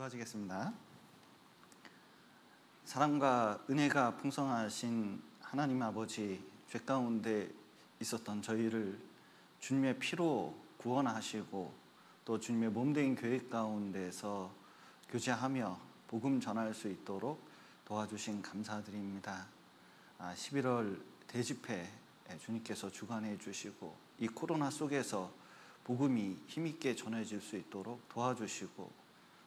기도하시겠습니다. 사랑과 은혜가 풍성하신 하나님 아버지, 죄 가운데 있었던 저희를 주님의 피로 구원하시고 또 주님의 몸된 교회 가운데서 교제하며 복음 전할 수 있도록 도와주신 감사드립니다. 11월 대집회 주님께서 주관해 주시고 이 코로나 속에서 복음이 힘있게 전해질 수 있도록 도와주시고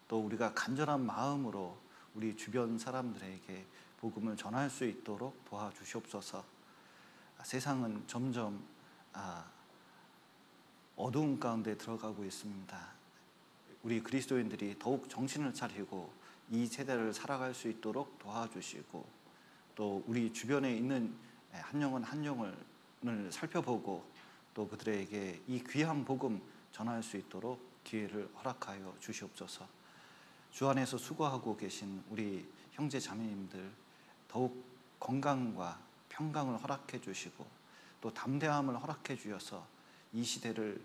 또 우리가 간절한 마음으로 우리 주변 사람들에게 복음을 전할 수 있도록 도와주시옵소서. 세상은 점점 어두운 가운데 들어가고 있습니다. 우리 그리스도인들이 더욱 정신을 차리고 이 세대를 살아갈 수 있도록 도와주시고 또 우리 주변에 있는 한 영혼 한 영혼을 살펴보고 또 그들에게 이 귀한 복음 전할 수 있도록 기회를 허락하여 주시옵소서. 주 안에서 수고하고 계신 우리 형제 자매님들 더욱 건강과 평강을 허락해 주시고 또 담대함을 허락해 주셔서 이 시대를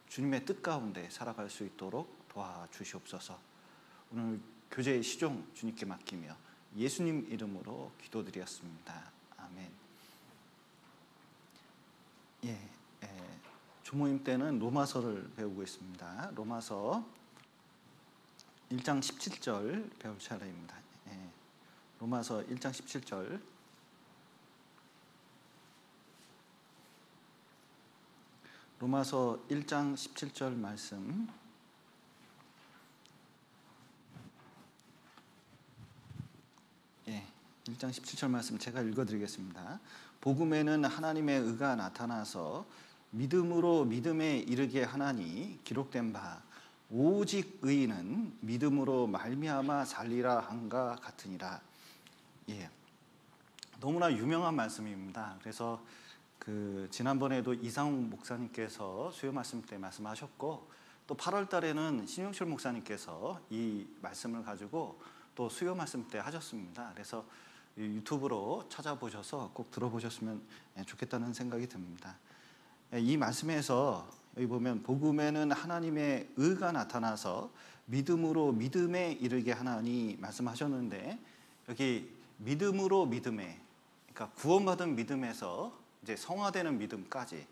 주님의 뜻 가운데 살아갈 수 있도록 도와주시옵소서. 오늘 교제의 시종 주님께 맡기며 예수님 이름으로 기도드렸습니다. 아멘. 조모임 때는 로마서를 배우고 있습니다. 로마서 1장 17절 배울 차례입니다. 로마서 1장 17절. 로마서 1장 17절 말씀. 1장 17절 말씀 제가 읽어드리겠습니다. 복음에는 하나님의 의가 나타나서 믿음으로 믿음에 이르게 하나니 기록된 바 오직 의인은 믿음으로 말미암아 살리라 한가 같으니라. 너무나 유명한 말씀입니다. 그래서 지난번에도 이상욱 목사님께서 수요 말씀 때 말씀하셨고 또 8월 달에는 신용철 목사님께서 이 말씀을 가지고 또 수요 말씀 때 하셨습니다. 그래서 유튜브로 찾아보셔서 꼭 들어보셨으면 좋겠다는 생각이 듭니다. 이 말씀에서 여기 보면 복음에는 하나님의 의가 나타나서 믿음으로 믿음에 이르게 하나니 말씀하셨는데 여기 믿음으로 믿음에, 그러니까 구원받은 믿음에서 이제 성화되는 믿음까지,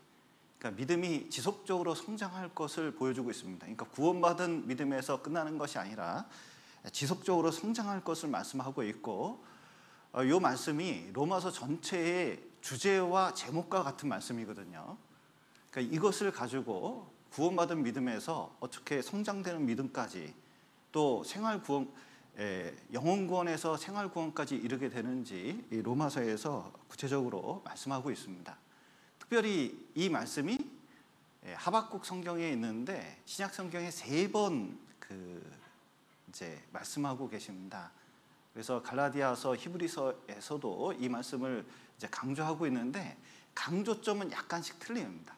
그러니까 믿음이 지속적으로 성장할 것을 보여주고 있습니다. 그러니까 구원받은 믿음에서 끝나는 것이 아니라 지속적으로 성장할 것을 말씀하고 있고, 이 말씀이 로마서 전체의 주제와 제목과 같은 말씀이거든요. 그러니까 이것을 가지고 구원받은 믿음에서 어떻게 성장되는 믿음까지 또 생활 구원, 영혼 구원에서 생활 구원까지 이르게 되는지 이 로마서에서 구체적으로 말씀하고 있습니다. 특별히 이 말씀이 하박국 성경에 있는데 신약 성경에 3번 이제 말씀하고 계십니다. 그래서 갈라디아서, 히브리서에서도 이 말씀을 이제 강조하고 있는데 강조점은 약간씩 틀립니다.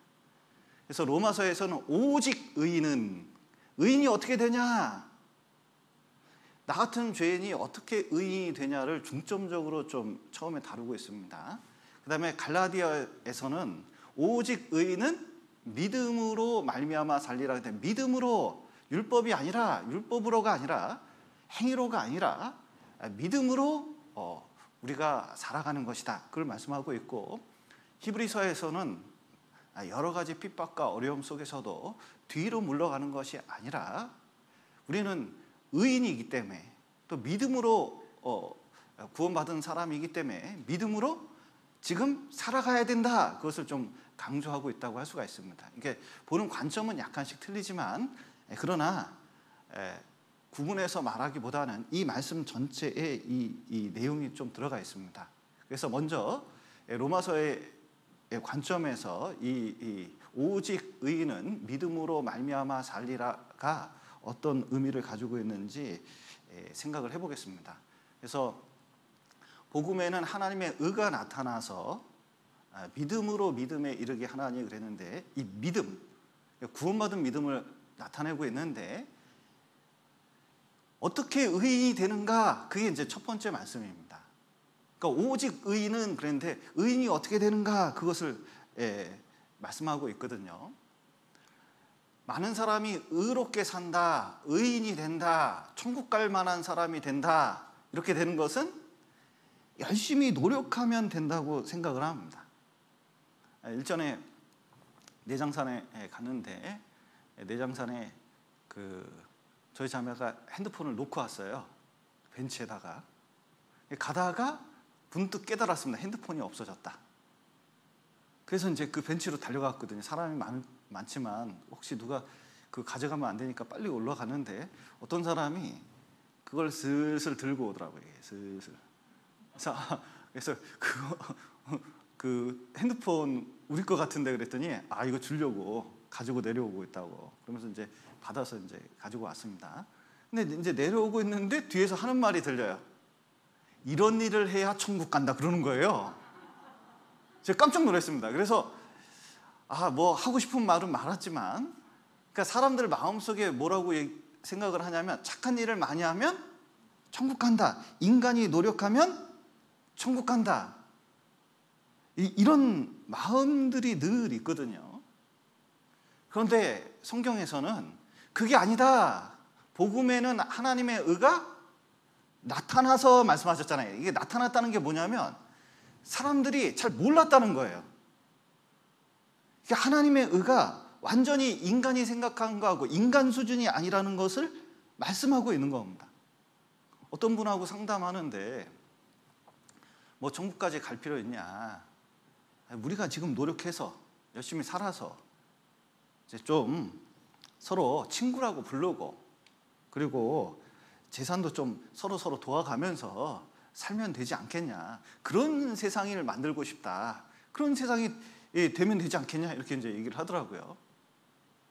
그래서 로마서에서는 오직 의인이 어떻게 되냐, 나 같은 죄인이 어떻게 의인이 되냐를 중점적으로 좀 처음에 다루고 있습니다. 그 다음에 갈라디아에서는 오직 의인은 믿음으로 말미암아 살리라 했는데, 믿음으로, 율법이 아니라, 율법으로가 아니라, 행위로가 아니라 믿음으로 우리가 살아가는 것이다, 그걸 말씀하고 있고, 히브리서에서는 여러 가지 핍박과 어려움 속에서도 뒤로 물러가는 것이 아니라 우리는 의인이기 때문에 또 믿음으로 구원받은 사람이기 때문에 믿음으로 지금 살아가야 된다, 그것을 좀 강조하고 있다고 할 수가 있습니다. 이게 보는 관점은 약간씩 틀리지만 그러나 구분해서 말하기보다는 이 말씀 전체에 이 내용이 좀 들어가 있습니다. 그래서 먼저 로마서의 관점에서 이 오직 의인은 믿음으로 말미암아 살리라가 어떤 의미를 가지고 있는지 생각을 해보겠습니다. 그래서 복음에는 하나님의 의가 나타나서 믿음으로 믿음에 이르게 하나니 그랬는데, 이 믿음, 구원받은 믿음을 나타내고 있는데 어떻게 의인이 되는가, 그게 이제 첫 번째 말씀입니다. 그러니까 오직 의인은 그랬는데 의인이 어떻게 되는가, 그것을 말씀하고 있거든요. 많은 사람이 의롭게 산다, 의인이 된다, 천국 갈 만한 사람이 된다, 이렇게 되는 것은 열심히 노력하면 된다고 생각을 합니다. 일전에 내장산에 갔는데, 내장산에 저희 자매가 핸드폰을 놓고 왔어요. 벤치에다가. 가다가 문득 깨달았습니다. 핸드폰이 없어졌다. 그래서 이제 그 벤치로 달려갔거든요. 사람이 많지만 혹시 누가 가져가면 안 되니까 빨리 올라가는데 어떤 사람이 그걸 슬슬 들고 오더라고요. 슬슬. 그래서 그 핸드폰 우리 거 같은데 그랬더니 이거 주려고 가지고 내려오고 있다고. 그러면서 이제 받아서 이제 가지고 왔습니다. 근데 이제 내려오고 있는데 뒤에서 하는 말이 들려요. 이런 일을 해야 천국 간다 그러는 거예요. 제가 깜짝 놀랐습니다. 그래서 뭐 하고 싶은 말은 말았지만, 그러니까 사람들 마음속에 뭐라고 생각을 하냐면 착한 일을 많이 하면 천국 간다. 인간이 노력하면 천국 간다. 이런 마음들이 늘 있거든요. 그런데 성경에서는 그게 아니다. 복음에는 하나님의 의가 나타나서 말씀하셨잖아요. 이게 나타났다는 게 뭐냐면 사람들이 잘 몰랐다는 거예요. 하나님의 의가 완전히 인간이 생각한 거하고 인간 수준이 아니라는 것을 말씀하고 있는 겁니다. 어떤 분하고 상담하는데 뭐 천국까지 갈 필요 있냐, 우리가 지금 노력해서 열심히 살아서 이제 좀 서로 친구라고 부르고, 그리고 재산도 좀 서로 도와가면서 살면 되지 않겠냐, 그런 세상을 만들고 싶다, 그런 세상이 되면 되지 않겠냐, 이렇게 이제 얘기를 하더라고요.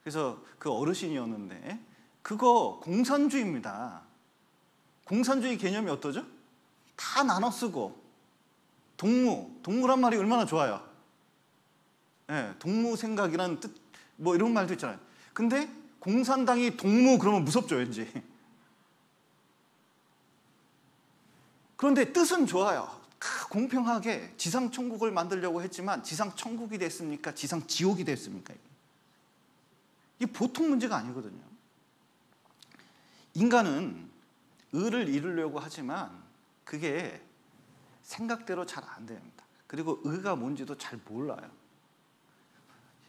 그래서 그 어르신이었는데 그거 공산주의입니다. 공산주의 개념이 어떠죠? 다 나눠 쓰고, 동무란 말이 얼마나 좋아요. 동무 생각이라는 뜻, 뭐 이런 말도 있잖아요. 근데 공산당이 동무 그러면 무섭죠, 왠지. 그런데 뜻은 좋아요. 공평하게 지상천국을 만들려고 했지만 지상천국이 됐습니까? 지상지옥이 됐습니까? 이게 보통 문제가 아니거든요. 인간은 의를 이루려고 하지만 그게 생각대로 잘 안 됩니다. 그리고 의가 뭔지도 잘 몰라요.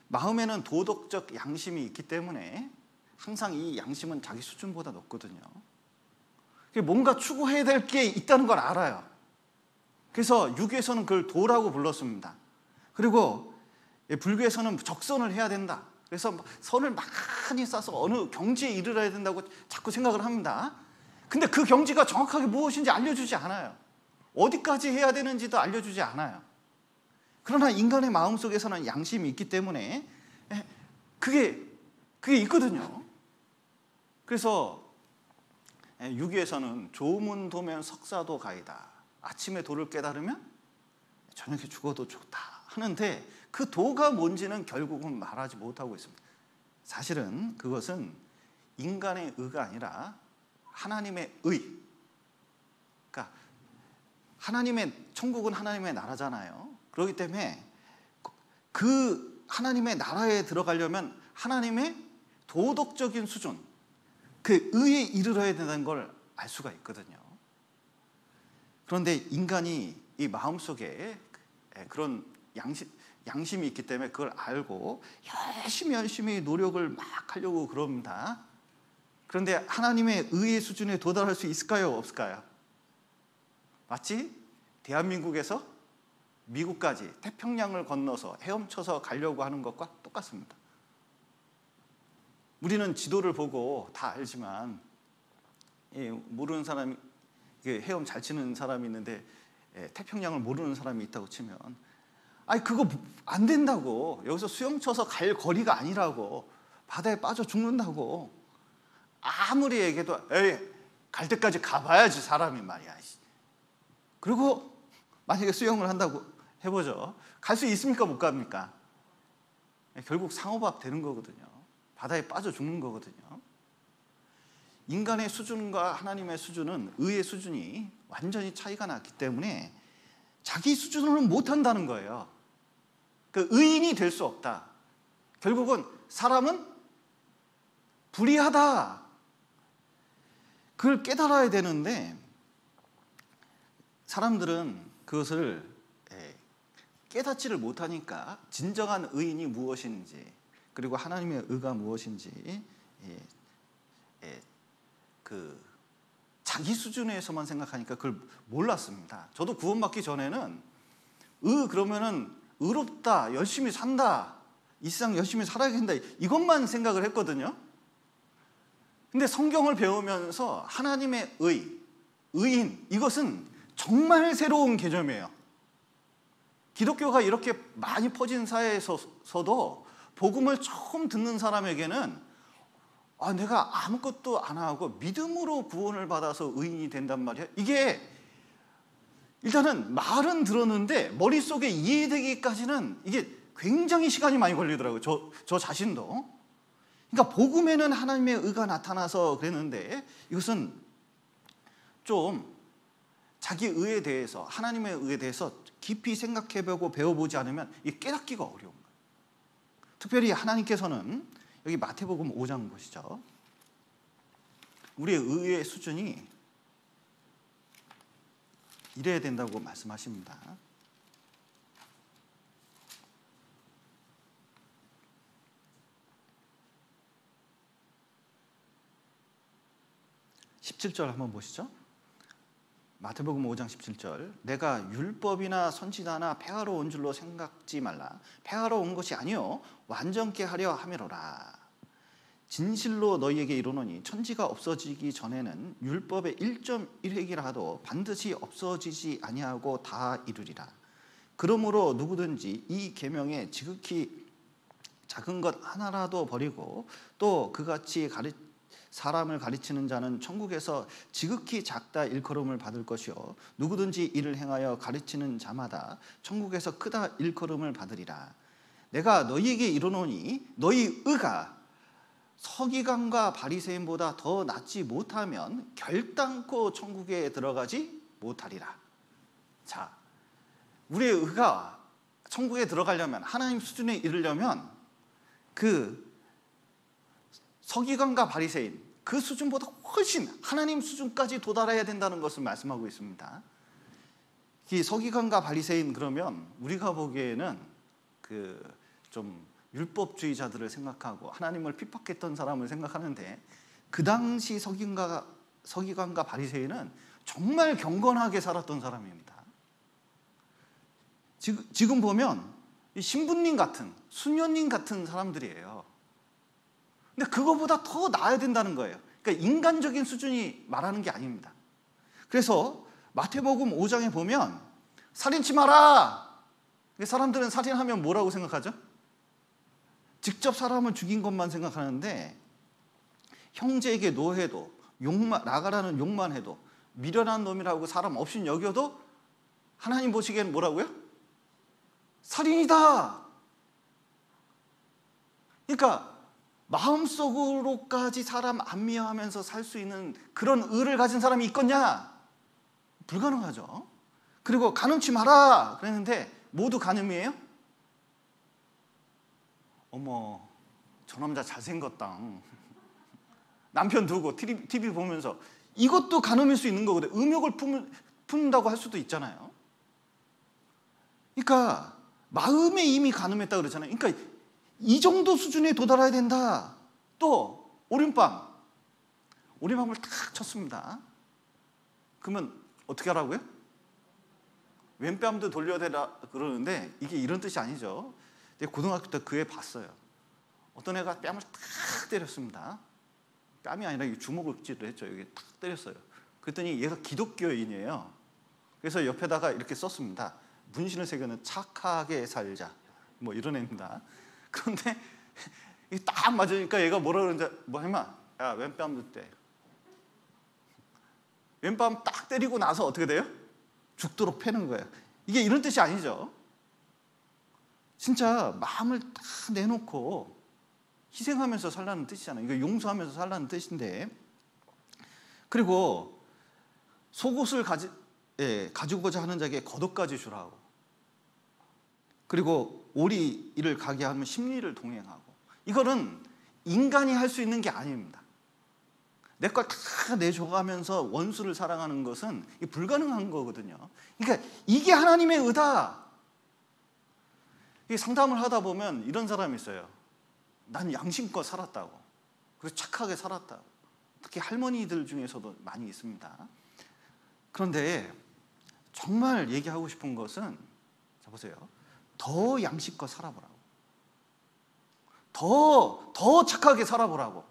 마음에는 도덕적 양심이 있기 때문에 항상 이 양심은 자기 수준보다 높거든요. 뭔가 추구해야 될 게 있다는 걸 알아요. 그래서 유교에서는 그걸 도라고 불렀습니다. 그리고 불교에서는 적선을 해야 된다. 그래서 선을 많이 쌓아서 어느 경지에 이르러야 된다고 자꾸 생각을 합니다. 근데 그 경지가 정확하게 무엇인지 알려주지 않아요. 어디까지 해야 되는지도 알려주지 않아요. 그러나 인간의 마음속에서는 양심이 있기 때문에 그게 있거든요. 그래서 유교에서는 조문도면 석사도 가이다. 아침에 도를 깨달으면 저녁에 죽어도 좋다 하는데, 그 도가 뭔지는 결국은 말하지 못하고 있습니다. 사실은 그것은 인간의 의가 아니라 하나님의 의. 그러니까 하나님의 천국은 하나님의 나라잖아요. 그렇기 때문에 그 하나님의 나라에 들어가려면 하나님의 도덕적인 수준, 그 의에 이르러야 된다는 걸 알 수가 있거든요. 그런데 인간이 이 마음속에 그런 양심이 있기 때문에 그걸 알고 열심히 노력을 막 하려고 그럽니다. 그런데 하나님의 의의 수준에 도달할 수 있을까요? 없을까요? 마치 대한민국에서 미국까지 태평양을 건너서 헤엄쳐서 가려고 하는 것과 똑같습니다. 우리는 지도를 보고 다 알지만 모르는 사람이, 헤엄 잘 치는 사람이 있는데 태평양을 모르는 사람이 있다고 치면 그거 안 된다고, 여기서 수영 쳐서 갈 거리가 아니라고, 바다에 빠져 죽는다고 아무리 얘기해도 갈 때까지 가봐야지 사람이 말이야. 그리고 만약에 수영을 한다고 해보죠. 갈 수 있습니까? 못 갑니까? 결국 상호박 되는 거거든요. 바다에 빠져 죽는 거거든요. 인간의 수준과 하나님의 수준은, 의의 수준이 완전히 차이가 났기 때문에 자기 수준으로는 못한다는 거예요. 그 의인이 될 수 없다. 결국은 사람은 불의하다. 그걸 깨달아야 되는데 사람들은 그것을 깨닫지를 못하니까 진정한 의인이 무엇인지, 그리고 하나님의 의가 무엇인지 그 자기 수준에서만 생각하니까 그걸 몰랐습니다. 저도 구원받기 전에는 그러면은 의롭다, 열심히 산다, 이 세상 열심히 살아야 된다, 이것만 생각을 했거든요. 근데 성경을 배우면서 하나님의 의인, 이것은 정말 새로운 개념이에요. 기독교가 이렇게 많이 퍼진 사회에서도 복음을 처음 듣는 사람에게는 내가 아무것도 안 하고 믿음으로 구원을 받아서 의인이 된단 말이야. 이게 일단은 말은 들었는데 머릿속에 이해되기까지는 이게 굉장히 시간이 많이 걸리더라고요. 저 자신도. 그러니까 복음에는 하나님의 의가 나타나서 그랬는데 이것은 좀 자기 의에 대해서, 하나님의 의에 대해서 깊이 생각해보고 배워보지 않으면 이게 깨닫기가 어려운 거예요. 특별히 하나님께서는 여기 마태복음 5장 보시죠. 우리의 의의 수준이 이래야 된다고 말씀하십니다. 17절 한번 보시죠. 마태복음 5장 17절. 내가 율법이나 선지자나 폐하러 온 줄로 생각지 말라. 폐하러 온 것이 아니요 완전케 하려 함이로라. 진실로 너희에게 이르노니 천지가 없어지기 전에는 율법의 1.1획이라도 반드시 없어지지 아니하고 다 이루리라. 그러므로 누구든지 이 계명에 지극히 작은 것 하나라도 버리고 또 그같이 사람을 가르치는 자는 천국에서 지극히 작다 일컬음을 받을 것이요 누구든지 이를 행하여 가르치는 자마다 천국에서 크다 일컬음을 받으리라. 내가 너희에게 이르노니 너희 의가 서기관과 바리새인보다 더 낫지 못하면 결단코 천국에 들어가지 못하리라. 자, 우리의 의가 천국에 들어가려면, 하나님 수준에 이르려면 그 서기관과 바리새인 그 수준보다 훨씬 하나님 수준까지 도달해야 된다는 것을 말씀하고 있습니다. 이 서기관과 바리새인 그러면 우리가 보기에는 그 좀 율법주의자들을 생각하고 하나님을 핍박했던 사람을 생각하는데 그 당시 서기관과 바리새인은 정말 경건하게 살았던 사람입니다. 지금 보면 신부님 같은, 수녀님 같은 사람들이에요. 근데 그거보다 더 나아야 된다는 거예요. 그러니까 인간적인 수준이 말하는 게 아닙니다. 그래서 마태복음 5장에 보면 살인치 마라. 사람들은 살인하면 뭐라고 생각하죠? 직접 사람을 죽인 것만 생각하는데 형제에게 노해도 나가라는 욕만 해도 미련한 놈이라고 사람 없인 여겨도 하나님 보시기에는 뭐라고요? 살인이다. 그러니까 마음속으로까지 사람 안 미워하면서 살 수 있는 그런 의를 가진 사람이 있겠냐? 불가능하죠. 그리고 간음치 마라 그랬는데 모두 간음이에요? 어머, 저 남자 잘생겼다. 남편 두고 TV 보면서 이것도 간음일 수 있는 거거든요. 음욕을 품는다고 할 수도 있잖아요. 그러니까 마음에 이미 간음했다 그러잖아요. 그러니까 이 정도 수준에 도달해야 된다. 또 오른밤을 탁 쳤습니다. 그러면 어떻게 하라고요? 왼뺨도 돌려대라 그러는데 이게 이런 뜻이 아니죠. 고등학교 때 그 애 봤어요. 어떤 애가 뺨을 탁 때렸습니다. 뺨이 아니라 주먹을질을 했죠. 여기 탁 때렸어요. 그랬더니 얘가 기독교인이에요. 그래서 옆에다가 이렇게 썼습니다. 문신을 새겨는 착하게 살자. 뭐 이런 애입니다. 그런데 딱 맞으니까 얘가 뭐라 그러는지 뭐 해마? 야, 왼뺨도 때. 왼뺨 딱 때리고 나서 어떻게 돼요? 죽도록 패는 거예요. 이게 이런 뜻이 아니죠. 진짜 마음을 딱 내놓고 희생하면서 살라는 뜻이잖아요. 이거 용서하면서 살라는 뜻인데, 그리고 속옷을 가지고자 하는 자에게 겉옷까지 주라고, 그리고 오리 이를 가게 하면 십리를 동행하고, 이거는 인간이 할 수 있는 게 아닙니다. 내 걸 다 내줘가면서 원수를 사랑하는 것은 불가능한 거거든요. 그러니까 이게 하나님의 의다. 상담을 하다 보면 이런 사람이 있어요. 난 양심껏 살았다고. 그리고 착하게 살았다고. 특히 할머니들 중에서도 많이 있습니다. 그런데 정말 얘기하고 싶은 것은, 자 보세요. 더 양심껏 살아보라고. 더 착하게 살아보라고.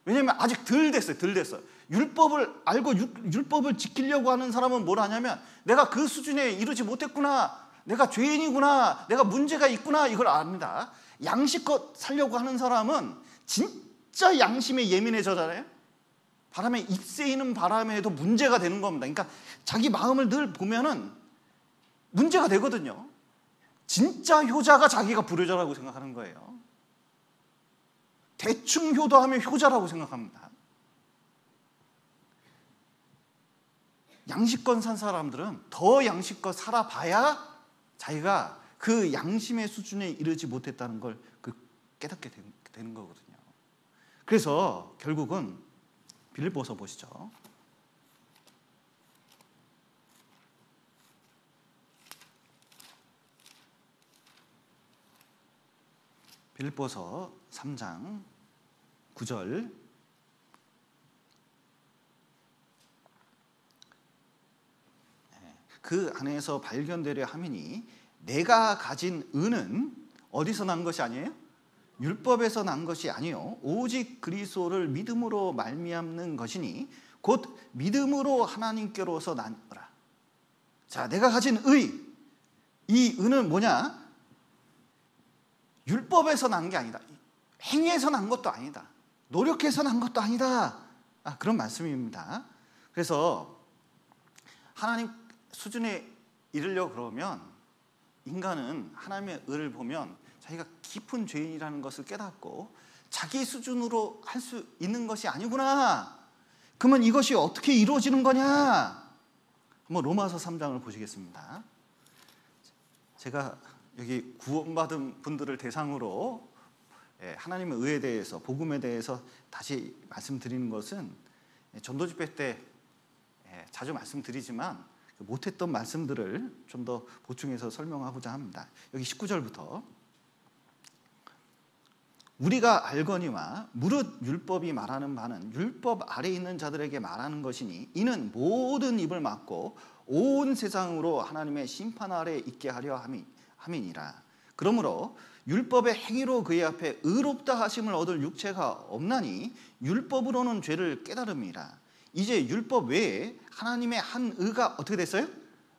왜냐하면 아직 덜 됐어요. 율법을 알고 율법을 지키려고 하는 사람은 뭘 하냐면, 내가 그 수준에 이르지 못했구나, 내가 죄인이구나, 내가 문제가 있구나, 이걸 압니다. 양심껏 살려고 하는 사람은 진짜 양심에 예민해져잖아요. 바람에 입새이는 바람에도 문제가 되는 겁니다. 그러니까 자기 마음을 늘 보면은 문제가 되거든요. 진짜 효자가 자기가 불효자라고 생각하는 거예요. 대충 효도하면 효자라고 생각합니다. 양심껏 산 사람들은 더 양심껏 살아봐야 자기가 그 양심의 수준에 이르지 못했다는 걸 깨닫게 되는 거거든요. 그래서 결국은 빌립보서 보시죠. 빌립보서 3장 9절. 그 안에서 발견되려 함이니 내가 가진 의는 어디서 난 것이 아니에요? 율법에서 난 것이 아니요 오직 그리스도를 믿음으로 말미암는 것이니 곧 믿음으로 하나님께로서 나니라. 자, 내가 가진 이 의는 뭐냐? 율법에서 난 게 아니다. 행위에서 난 것도 아니다. 노력해서 난 것도 아니다. 그런 말씀입니다. 그래서 하나님 수준에 이르려고 그러면 인간은 하나님의 의를 보면 자기가 깊은 죄인이라는 것을 깨닫고 자기 수준으로 할 수 있는 것이 아니구나. 그러면 이것이 어떻게 이루어지는 거냐? 한번 로마서 3장을 보시겠습니다. 제가 여기 구원받은 분들을 대상으로 하나님의 의에 대해서, 복음에 대해서 다시 말씀드리는 것은 전도 집회 때 자주 말씀드리지만 못했던 말씀들을 좀 더 보충해서 설명하고자 합니다. 여기 19절부터 우리가 알거니와 무릇 율법이 말하는 바는 율법 아래 있는 자들에게 말하는 것이니 이는 모든 입을 막고 온 세상으로 하나님의 심판 아래 있게 하려 함이니라. 그러므로 율법의 행위로 그의 앞에 의롭다 하심을 얻을 육체가 없나니 율법으로는 죄를 깨달음이라. 이제 율법 외에 하나님의 한 의가 어떻게 됐어요?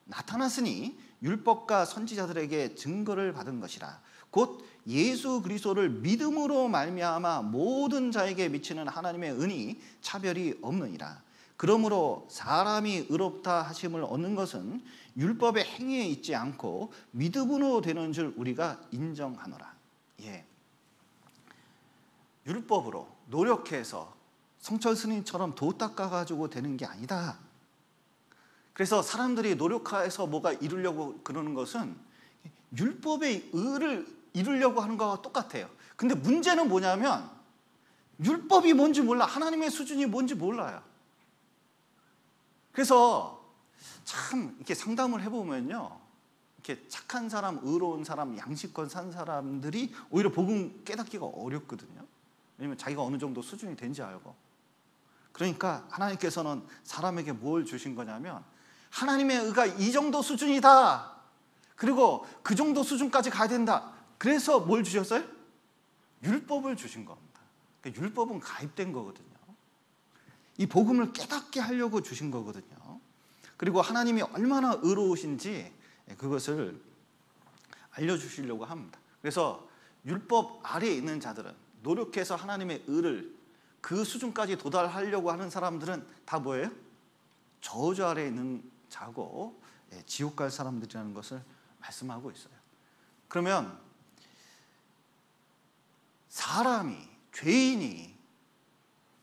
나타났으니 율법과 선지자들에게 증거를 받은 것이라. 곧 예수 그리스도를 믿음으로 말미암아 모든 자에게 미치는 하나님의 은이 차별이 없느니라. 그러므로 사람이 의롭다 하심을 얻는 것은 율법의 행위에 있지 않고 믿음으로 되는 줄 우리가 인정하노라. 율법으로 노력해서 성철 스님처럼 도 닦아가지고 되는 게 아니다. 그래서 사람들이 노력해서 뭐가 이루려고 그러는 것은 율법의 의를 이루려고 하는 거와 똑같아요. 근데 문제는 뭐냐면 율법이 뭔지 몰라. 하나님의 수준이 뭔지 몰라요. 그래서 참 이렇게 상담을 해보면요, 이렇게 착한 사람, 의로운 사람, 양심껏 산 사람들이 오히려 복음 깨닫기가 어렵거든요. 왜냐면 자기가 어느 정도 수준이 된지 알고. 그러니까 하나님께서는 사람에게 뭘 주신 거냐면 하나님의 의가 이 정도 수준이다. 그리고 그 정도 수준까지 가야 된다. 그래서 뭘 주셨어요? 율법을 주신 겁니다. 그러니까 율법은 가입된 거거든요. 이 복음을 깨닫게 하려고 주신 거거든요. 그리고 하나님이 얼마나 의로우신지 그것을 알려주시려고 합니다. 그래서 율법 아래에 있는 자들은, 노력해서 하나님의 의를 그 수준까지 도달하려고 하는 사람들은 다 뭐예요? 저주 아래에 있는 자고 지옥 갈 사람들이라는 것을 말씀하고 있어요. 그러면 사람이, 죄인이,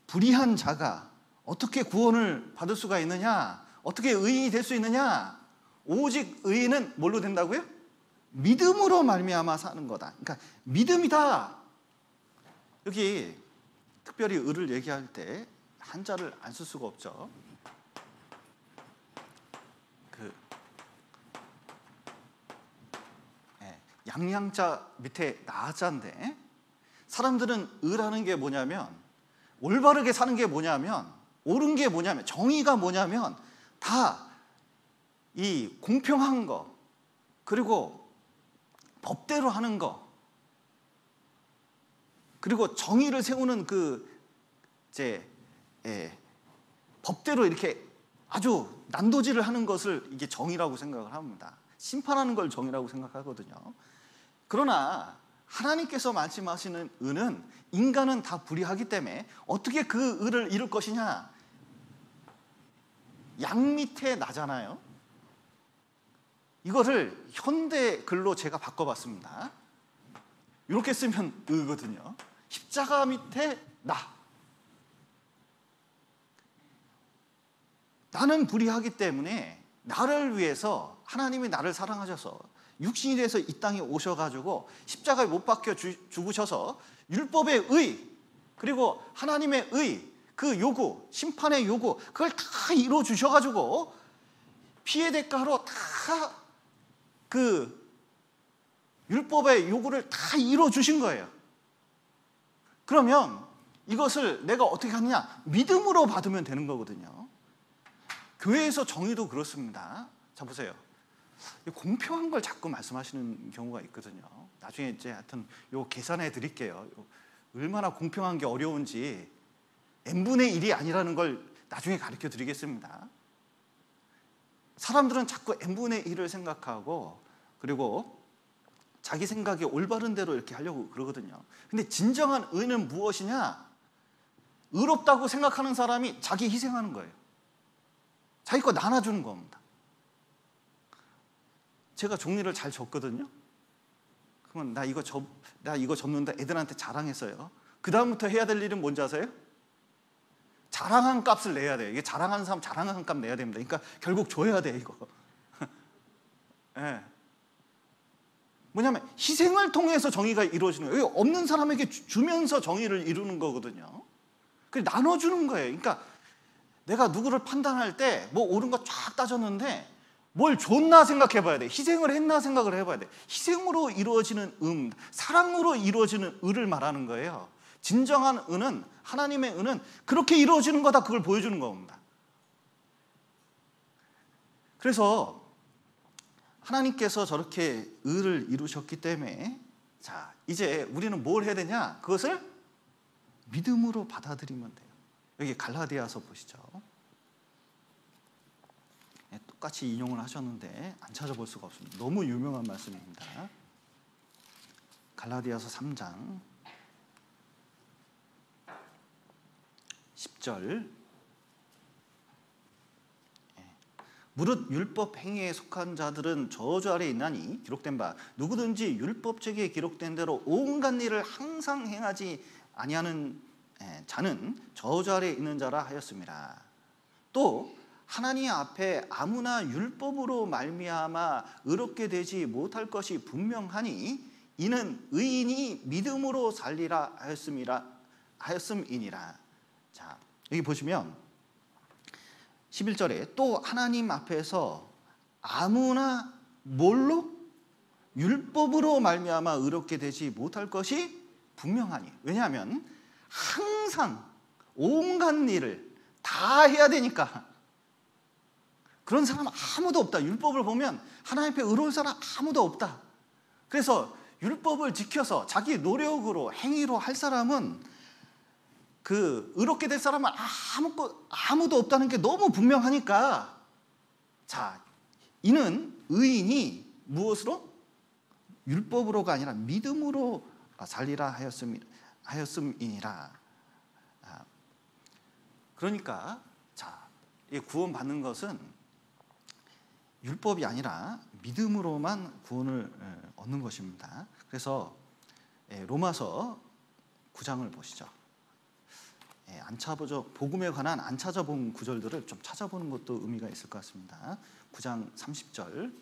불의한 자가 어떻게 구원을 받을 수가 있느냐? 어떻게 의인이 될 수 있느냐? 오직 의인은 뭘로 된다고요? 믿음으로 말미암아 사는 거다. 그러니까 믿음이다. 여기 특별히 을을 얘기할 때 한자를 안 쓸 수가 없죠. 양양자 밑에 나자인데, 사람들은 을하는 게 뭐냐면, 올바르게 사는 게 뭐냐면, 옳은 게 뭐냐면, 정의가 뭐냐면 다 이 공평한 거, 그리고 법대로 하는 거, 그리고 정의를 세우는 법대로 이렇게 아주 난도질을 하는 것을 이게 정의라고 생각을 합니다. 심판하는 걸 정의라고 생각하거든요. 그러나 하나님께서 말씀하시는 의는, 인간은 다 불의하기 때문에 어떻게 그 의를 이룰 것이냐? 양 밑에 나잖아요. 이거를 현대 글로 제가 바꿔봤습니다. 이렇게 쓰면 의거든요. 십자가 밑에 나. 나는 불의하기 때문에 나를 위해서 하나님이 나를 사랑하셔서 육신이 돼서 이 땅에 오셔가지고 십자가에 못 박혀 죽으셔서 율법의 의, 그리고 하나님의 의, 그 요구, 심판의 요구, 그걸 다 이루어 주셔가지고 피해 대가로 다 그 율법의 요구를 다 이루어 주신 거예요. 그러면 이것을 내가 어떻게 하느냐? 믿음으로 받으면 되는 거거든요. 교회에서 정의도 그렇습니다. 자, 보세요. 공평한 걸 자꾸 말씀하시는 경우가 있거든요. 나중에 이제 하여튼 요 계산해 드릴게요. 얼마나 공평한 게 어려운지 n분의 1이 아니라는 걸 나중에 가르쳐 드리겠습니다. 사람들은 자꾸 n분의 1을 생각하고, 그리고 자기 생각에 올바른 대로 이렇게 하려고 그러거든요. 근데 진정한 의는 무엇이냐? 의롭다고 생각하는 사람이 자기 희생하는 거예요. 자기 거 나눠주는 겁니다. 제가 종이를 잘 줬거든요. 그러면 나 이거 줬는데 애들한테 자랑했어요. 그 다음부터 해야 될 일은 뭔지 아세요? 자랑한 값을 내야 돼요. 이게 자랑하는 사람 자랑한 값 내야 됩니다. 그러니까 결국 줘야 돼, 이거. 네. 뭐냐면 희생을 통해서 정의가 이루어지는 거예요. 없는 사람에게 주면서 정의를 이루는 거거든요. 그래서 나눠주는 거예요. 그러니까 내가 누구를 판단할 때 뭐 옳은 거 쫙 따졌는데 뭘 줬나 생각해 봐야 돼. 희생을 했나 생각을 해봐야 돼. 희생으로 이루어지는 사랑으로 이루어지는 의를 말하는 거예요. 진정한 의는, 하나님의 의는 그렇게 이루어지는 거다, 그걸 보여주는 겁니다. 그래서 하나님께서 저렇게 의를 이루셨기 때문에, 자, 이제 우리는 뭘 해야 되냐? 그것을 믿음으로 받아들이면 돼요. 여기 갈라디아서 보시죠. 똑같이 인용을 하셨는데 안 찾아볼 수가 없습니다. 너무 유명한 말씀입니다. 갈라디아서 3장 10절. 무릇 율법 행위에 속한 자들은 저주 아래 있나니 기록된 바 누구든지 율법책에 기록된 대로 온갖 일을 항상 행하지 아니하는 자는 저주 아래 있는 자라 하였습니다. 또 하나님 앞에 아무나 율법으로 말미암아 의롭게 되지 못할 것이 분명하니 이는 의인이 믿음으로 살리라 하였음이니라. 자, 여기 보시면 11절에 또 하나님 앞에서 아무나 뭘로? 율법으로 말미암아 의롭게 되지 못할 것이 분명하니. 왜냐하면 항상 온갖 일을 다 해야 되니까. 그런 사람 아무도 없다. 율법을 보면 하나님 앞에 의로운 사람 아무도 없다. 그래서 율법을 지켜서 자기 노력으로 행위로 할 사람은, 그 의롭게 될 사람은 아무도 없다는 게 너무 분명하니까, 자, 이는 의인이 무엇으로? 율법으로가 아니라 믿음으로 살리라 하였음이니라. 그러니까 자, 이 구원받는 것은 율법이 아니라 믿음으로만 구원을 얻는 것입니다. 그래서 로마서 9장을 보시죠. 복음에 관한 안 찾아본 구절들을 좀 찾아보는 것도 의미가 있을 것 같습니다. 9장 30절.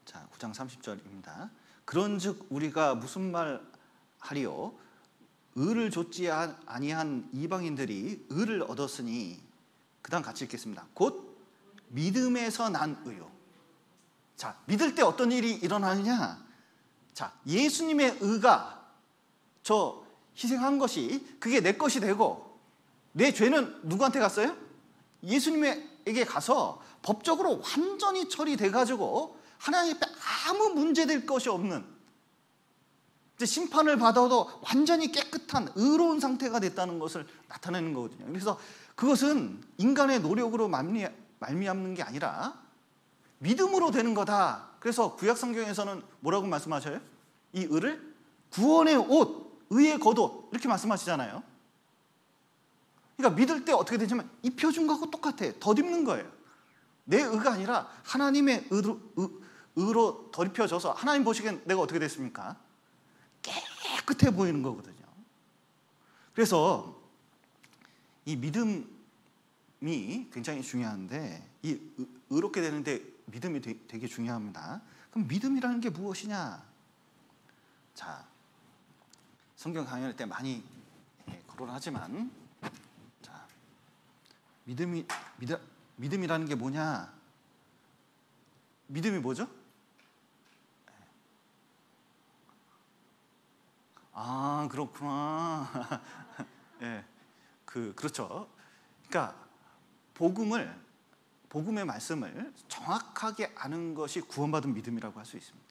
자, 자, 9장 30절입니다. 그런즉 우리가 무슨 말 하리요? 의를 좇지 아니한 이방인들이 의를 얻었으니, 그다음 같이 읽겠습니다. 곧 믿음에서 난 의요. 자, 믿을 때 어떤 일이 일어나느냐? 자, 예수님의 의가 저 희생한 것이 그게 내 것이 되고, 내 죄는 누구한테 갔어요? 예수님에게 가서 법적으로 완전히 처리돼 가지고 하나님 앞에 아무 문제될 것이 없는, 이제 심판을 받아도 완전히 깨끗한 의로운 상태가 됐다는 것을 나타내는 거거든요. 그래서 그것은 인간의 노력으로 말미암는 게 아니라 믿음으로 되는 거다. 그래서 구약 성경에서는 뭐라고 말씀하셔요? 이 의를 구원의 옷, 의의 겉옷 이렇게 말씀하시잖아요. 그러니까 믿을 때 어떻게 되냐면 입혀준 거하고 똑같아. 덧입는 거예요. 내 의가 아니라 하나님의 의로 덧입혀져서 하나님 보시기엔 내가 어떻게 됐습니까? 깨끗해 보이는 거거든요. 그래서 이 믿음이 굉장히 중요한데, 이 의롭게 되는데 믿음이 되게 중요합니다. 그럼 믿음이라는 게 무엇이냐? 자, 성경 강연할 때 많이 거론하지만, 자, 믿음이라는 게 뭐냐? 믿음이 뭐죠? 아, 그렇구나. 예, 그렇죠. 그러니까 복음의 말씀을 정확하게 아는 것이 구원받은 믿음이라고 할 수 있습니다.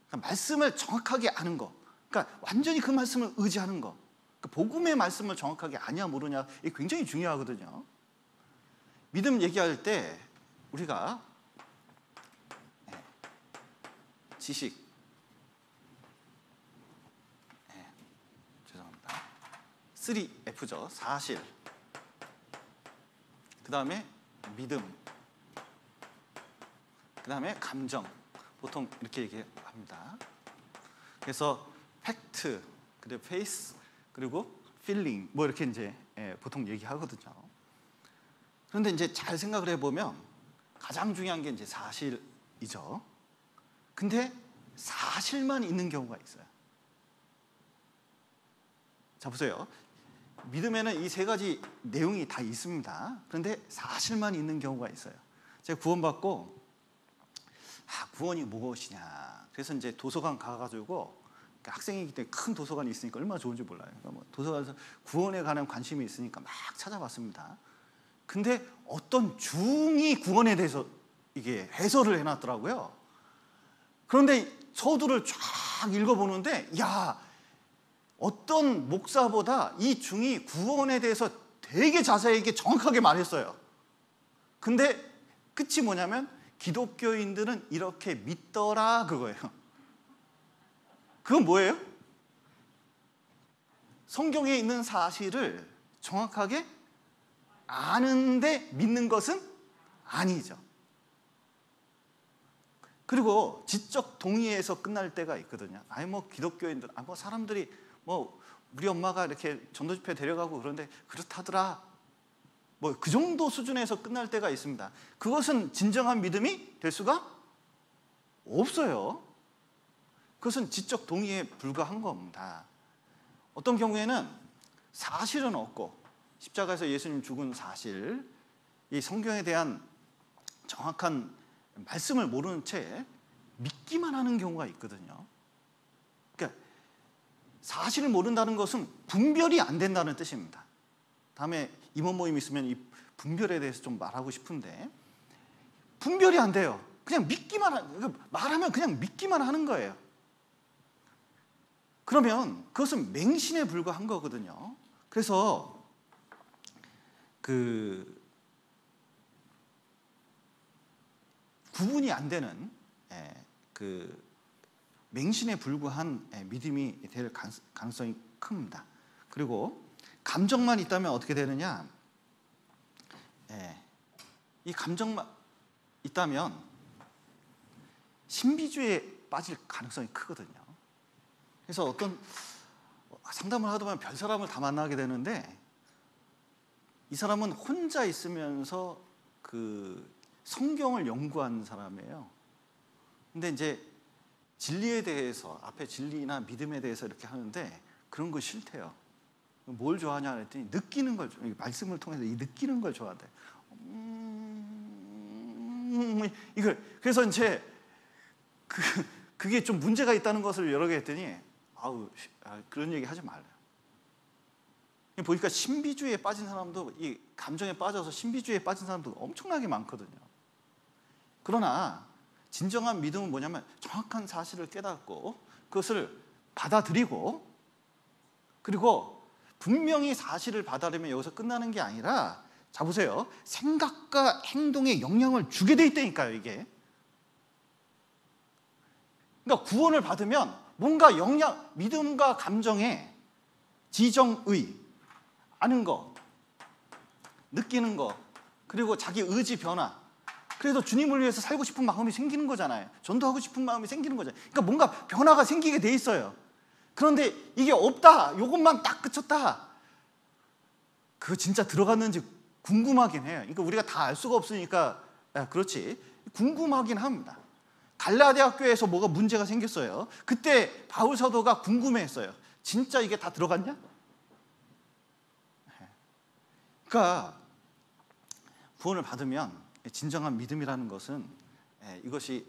그러니까 말씀을 정확하게 아는 거, 그러니까 완전히 그 말씀을 의지하는 거, 그러니까 복음의 말씀을 정확하게 아냐 모르냐, 이게 굉장히 중요하거든요. 믿음 얘기할 때 우리가 지식, 죄송합니다. 3F죠. 사실, 그 다음에 믿음, 그 다음에 감정, 보통 이렇게 얘기합니다. 그래서 팩트, 그리고 페이스, 그리고 필링, 뭐 이렇게 이제 보통 얘기하거든요. 그런데 이제 잘 생각을 해보면 가장 중요한 게 이제 사실이죠. 근데 사실만 있는 경우가 있어요. 자, 보세요. 믿음에는 이 세 가지 내용이 다 있습니다. 그런데 사실만 있는 경우가 있어요. 제가 구원받고 구원이 무엇이냐. 그래서 이제 도서관 가가지고, 학생이기 때문에 큰 도서관이 있으니까 얼마나 좋은지 몰라요. 그러니까 뭐 도서관에서 구원에 관한 관심이 있으니까 막 찾아봤습니다. 근데 어떤 중이 구원에 대해서 이게 해설을 해놨더라고요. 그런데 서두를 쫙 읽어보는데, 야, 어떤 목사보다 이 중이 구원에 대해서 되게 자세하게 정확하게 말했어요. 근데 끝이 뭐냐면 기독교인들은 이렇게 믿더라, 그거예요. 그건 뭐예요? 성경에 있는 사실을 정확하게 아는데 믿는 것은 아니죠. 그리고 지적 동의에서 끝날 때가 있거든요. 아니 뭐 기독교인들, 뭐 사람들이 뭐 우리 엄마가 이렇게 전도 집회 데려가고 그런데 그렇다더라, 뭐 그 정도 수준에서 끝날 때가 있습니다. 그것은 진정한 믿음이 될 수가 없어요. 그것은 지적 동의에 불과한 겁니다. 어떤 경우에는 사실은 없고, 십자가에서 예수님 죽은 사실, 이 성경에 대한 정확한 말씀을 모르는 채 믿기만 하는 경우가 있거든요. 그러니까 사실을 모른다는 것은 분별이 안 된다는 뜻입니다. 다음에 임원 모임 있으면 이 분별에 대해서 좀 말하고 싶은데, 분별이 안 돼요. 그냥 말하면 그냥 믿기만 하는 거예요. 그러면 그것은 맹신에 불과한 거거든요. 그래서 구분이 안 되는 맹신에 불과한 믿음이 될 가능성이 큽니다. 그리고 감정만 있다면 어떻게 되느냐? 이 감정만 있다면 신비주의에 빠질 가능성이 크거든요. 그래서 어떤 상담을 하다 보면 별 사람을 다 만나게 되는데, 이 사람은 혼자 있으면서 그 성경을 연구하는 사람이에요. 근데 이제 진리에 대해서, 앞에 진리나 믿음에 대해서 이렇게 하는데 그런 거 싫대요. 뭘 좋아하냐 그랬더니 느끼는 걸, 말씀을 통해서 이 느끼는 걸 좋아한대. 이걸, 그래서 이제 그게 좀 문제가 있다는 것을 여러 개 했더니 그런 얘기 하지 말래요. 보니까 신비주의에 빠진 사람도, 이 감정에 빠져서 신비주의에 빠진 사람도 엄청나게 많거든요. 그러나 진정한 믿음은 뭐냐면 정확한 사실을 깨닫고 그것을 받아들이고, 그리고 분명히 사실을 받아들이면 여기서 끝나는 게 아니라, 자 보세요, 생각과 행동에 영향을 주게 돼 있다니까요. 이게 그러니까 구원을 받으면 뭔가 믿음과 감정에 지정의, 아는 거, 느끼는 거, 그리고 자기 의지 변화, 그래도 주님을 위해서 살고 싶은 마음이 생기는 거잖아요. 전도하고 싶은 마음이 생기는 거잖아요. 그러니까 뭔가 변화가 생기게 돼 있어요. 그런데 이게 없다, 이것만 딱 그쳤다, 그거 진짜 들어갔는지 궁금하긴 해요. 그러니까 우리가 다 알 수가 없으니까, 그렇지, 궁금하긴 합니다. 갈라디아 교회에서 뭐가 문제가 생겼어요. 그때 바울 사도가 궁금해했어요. 진짜 이게 다 들어갔냐? 그러니까 구원을 받으면 진정한 믿음이라는 것은, 이것이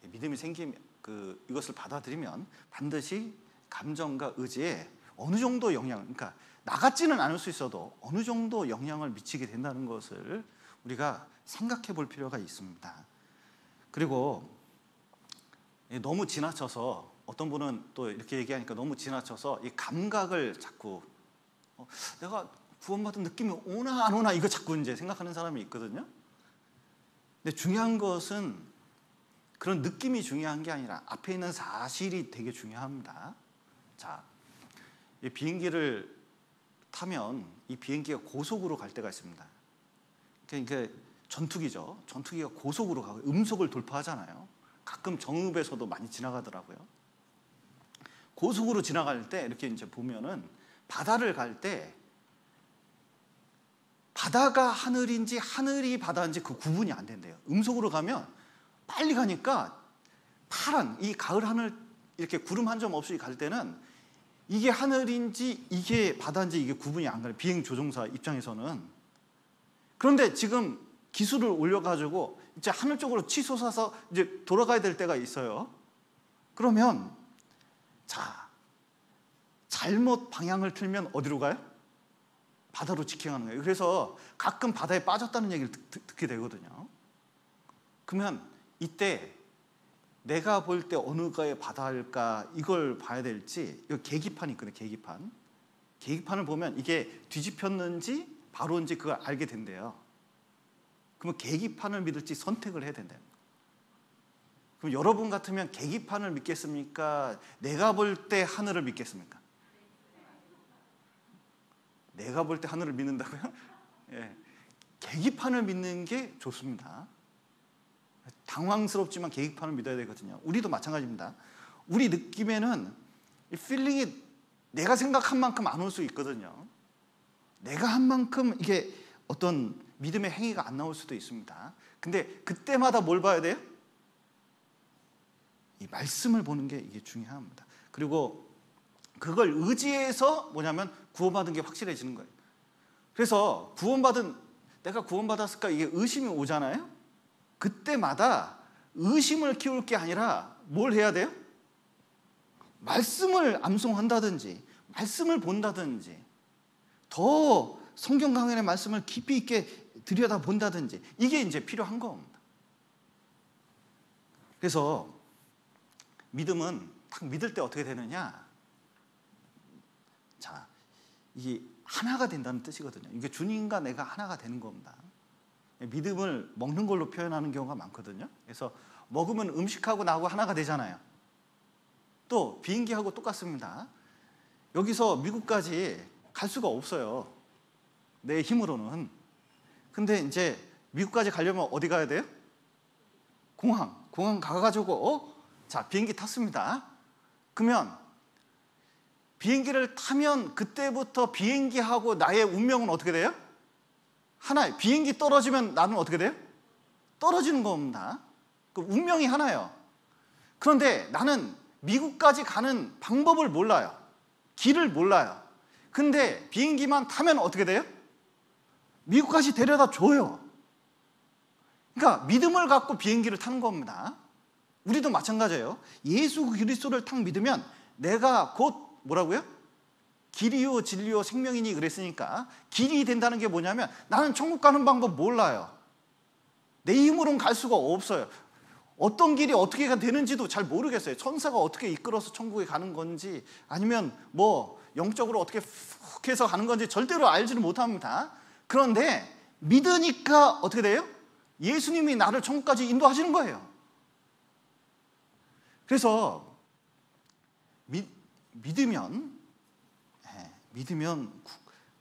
믿음이 생기면, 이것을 받아들이면 반드시 감정과 의지에 어느 정도 영향, 그러니까 나같지는 않을 수 있어도 어느 정도 영향을 미치게 된다는 것을 우리가 생각해 볼 필요가 있습니다. 그리고 너무 지나쳐서, 어떤 분은 또 이렇게 얘기하니까 너무 지나쳐서 이 감각을 자꾸, 내가 구원받은 느낌이 오나 안 오나 이거 자꾸 이제 생각하는 사람이 있거든요. 근데 중요한 것은 그런 느낌이 중요한 게 아니라 앞에 있는 사실이 되게 중요합니다. 자, 이 비행기를 타면 이 비행기가 고속으로 갈 때가 있습니다. 그러니까 전투기죠. 전투기가 고속으로 가고 음속을 돌파하잖아요. 가끔 정읍에서도 많이 지나가더라고요. 고속으로 지나갈 때 이렇게 이제 보면은 바다를 갈 때 바다가 하늘인지 하늘이 바다인지 그 구분이 안 된대요. 음속으로 가면 빨리 가니까 파란 이 가을 하늘, 이렇게 구름 한 점 없이 갈 때는 이게 하늘인지 이게 바다인지 이게 구분이 안 가요. 비행 조종사 입장에서는. 그런데 지금 기술을 올려가지고 이제 하늘 쪽으로 치솟아서 이제 돌아가야 될 때가 있어요. 그러면 자, 잘못 방향을 틀면 어디로 가요? 바다로 직행하는 거예요. 그래서 가끔 바다에 빠졌다는 얘기를 듣게 되거든요. 그러면 이때 내가 볼 때 어느 가의 바다일까 이걸 봐야 될지, 이거 계기판이 있거든요. 계기판을 보면 이게 뒤집혔는지 바로인지 그걸 알게 된대요. 그러면 계기판을 믿을지 선택을 해야 된대요. 그럼 여러분 같으면 계기판을 믿겠습니까? 내가 볼 때 하늘을 믿겠습니까? 내가 볼 때 하늘을 믿는다고요? 예. 계기판을 믿는 게 좋습니다. 당황스럽지만 계기판을 믿어야 되거든요. 우리도 마찬가지입니다. 우리 느낌에는 이 필링이 내가 생각한 만큼 안 올 수 있거든요. 내가 한 만큼 이게 어떤 믿음의 행위가 안 나올 수도 있습니다. 근데 그때마다 뭘 봐야 돼요? 이 말씀을 보는 게 이게 중요합니다. 그리고 그걸 의지해서 뭐냐면 구원받은 게 확실해지는 거예요. 그래서 내가 구원받았을까 이게 의심이 오잖아요. 그때마다 의심을 키울 게 아니라 뭘 해야 돼요? 말씀을 암송한다든지 말씀을 본다든지 더 성경 강연의 말씀을 깊이 있게 들여다본다든지 이게 이제 필요한 겁니다. 그래서 믿음은 딱 믿을 때 어떻게 되느냐? 자, 이게 하나가 된다는 뜻이거든요. 이게 주님과 내가 하나가 되는 겁니다. 믿음을 먹는 걸로 표현하는 경우가 많거든요. 그래서 먹으면 음식하고 나하고 하나가 되잖아요. 또 비행기하고 똑같습니다. 여기서 미국까지 갈 수가 없어요. 내 힘으로는. 근데 이제 미국까지 가려면 어디 가야 돼요? 공항 가가지고 자, 비행기 탔습니다. 그러면 비행기를 타면 그때부터 비행기하고 나의 운명은 어떻게 돼요? 하나예요. 비행기 떨어지면 나는 어떻게 돼요? 떨어지는 겁니다. 그 운명이 하나예요. 그런데 나는 미국까지 가는 방법을 몰라요. 길을 몰라요. 근데 비행기만 타면 어떻게 돼요? 미국까지 데려다 줘요. 그러니까 믿음을 갖고 비행기를 타는 겁니다. 우리도 마찬가지예요. 예수 그리스도를 딱 믿으면 내가 곧 뭐라고요? 길이요 진리요 생명이니 그랬으니까 길이 된다는 게 뭐냐면 나는 천국 가는 방법 몰라요. 내 힘으로는 갈 수가 없어요. 어떤 길이 어떻게 되는지도 잘 모르겠어요. 천사가 어떻게 이끌어서 천국에 가는 건지 아니면 뭐 영적으로 어떻게 훅 해서 가는 건지 절대로 알지를 못합니다. 그런데 믿으니까 어떻게 돼요? 예수님이 나를 천국까지 인도하시는 거예요. 그래서 믿으면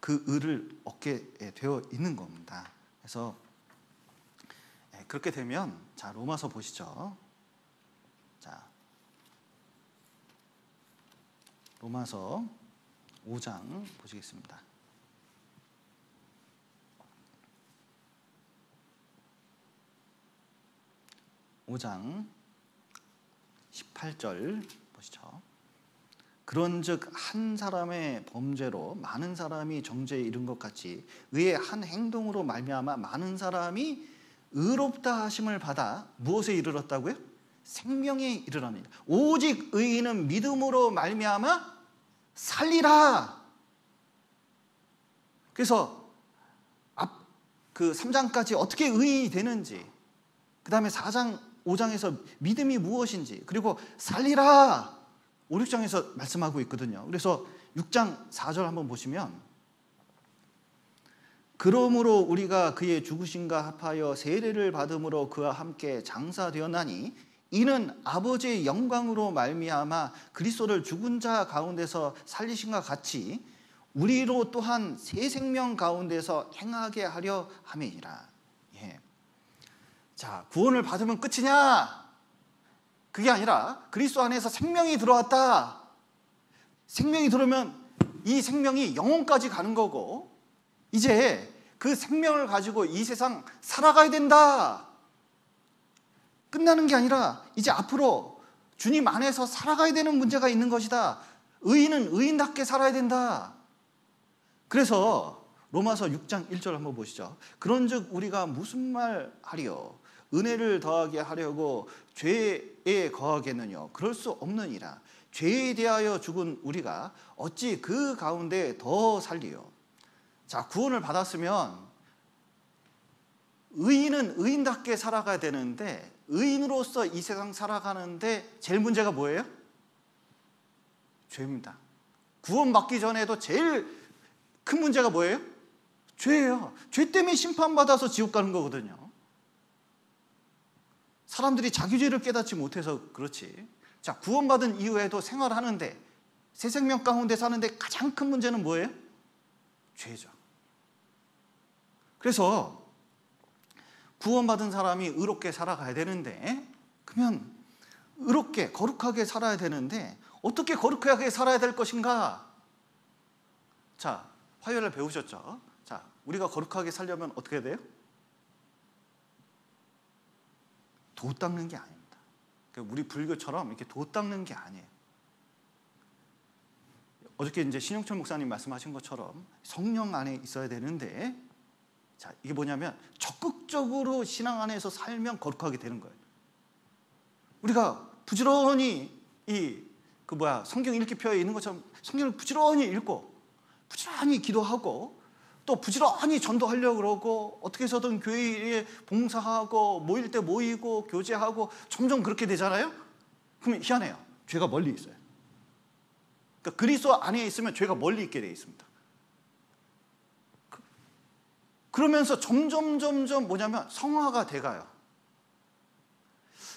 그 의를 얻게 되어 있는 겁니다. 그래서 그렇게 되면 자 로마서 보시죠. 자 로마서 5장 보시겠습니다. (5장 18절) 보시죠. 그런즉 한 사람의 범죄로 많은 사람이 정죄에 이른 것 같이 의의 한 행동으로 말미암아 많은 사람이 의롭다 하심을 받아 무엇에 이르렀다고요? 생명에 이르러니라. 오직 의인은 믿음으로 말미암아 살리라. 그래서 그 3장까지 어떻게 의인이 되는지, 그 다음에 4장 5장에서 믿음이 무엇인지, 그리고 살리라 5, 6장에서 말씀하고 있거든요. 그래서 6장 4절 한번 보시면 그러므로 우리가 그의 죽으심과 합하여 세례를 받음으로 그와 함께 장사되었나니 이는 아버지의 영광으로 말미암아 그리스도를 죽은 자 가운데서 살리심과 같이 우리로 또한 새 생명 가운데서 행하게 하려 함이니라. 예. 자, 구원을 받으면 끝이냐? 그게 아니라 그리스도 안에서 생명이 들어왔다. 생명이 들어오면 이 생명이 영혼까지 가는 거고 이제 그 생명을 가지고 이 세상 살아가야 된다. 끝나는 게 아니라 이제 앞으로 주님 안에서 살아가야 되는 문제가 있는 것이다. 의인은 의인답게 살아야 된다. 그래서 로마서 6장 1절 한번 보시죠. 그런즉 우리가 무슨 말 하리요? 은혜를 더하게 하려고 죄에 거하겠느냐? 그럴 수 없느니라. 죄에 대하여 죽은 우리가 어찌 그 가운데 더 살리요? 자, 구원을 받았으면 의인은 의인답게 살아가야 되는데 의인으로서 이 세상 살아가는데 제일 문제가 뭐예요? 죄입니다. 구원받기 전에도 제일 큰 문제가 뭐예요? 죄예요. 죄 때문에 심판받아서 지옥 가는 거거든요. 사람들이 자기 죄를 깨닫지 못해서 그렇지. 자, 구원받은 이후에도 생활하는데 새 생명 가운데 사는데 가장 큰 문제는 뭐예요? 죄죠. 그래서 구원받은 사람이 의롭게 살아가야 되는데 그러면 의롭게 거룩하게 살아야 되는데 어떻게 거룩하게 살아야 될 것인가? 자, 화요일에 배우셨죠? 자, 우리가 거룩하게 살려면 어떻게 돼요? 도 닦는 게 아닙니다. 우리 불교처럼 이렇게 도 닦는 게 아니에요. 어저께 이제 신영철 목사님 말씀하신 것처럼 성령 안에 있어야 되는데, 자, 이게 뭐냐면 적극적으로 신앙 안에서 살면 거룩하게 되는 거예요. 우리가 부지런히 성경 읽기표에 있는 것처럼 성경을 부지런히 읽고 부지런히 기도하고 또 부지런히 전도하려고 그러고 어떻게 해서든 교회에 봉사하고 모일 때 모이고 교제하고 점점 그렇게 되잖아요. 그러면 희한해요. 죄가 멀리 있어요. 그러니까 그리스도 안에 있으면 죄가 멀리 있게 되어 있습니다. 그러면서 점점 뭐냐면 성화가 돼가요.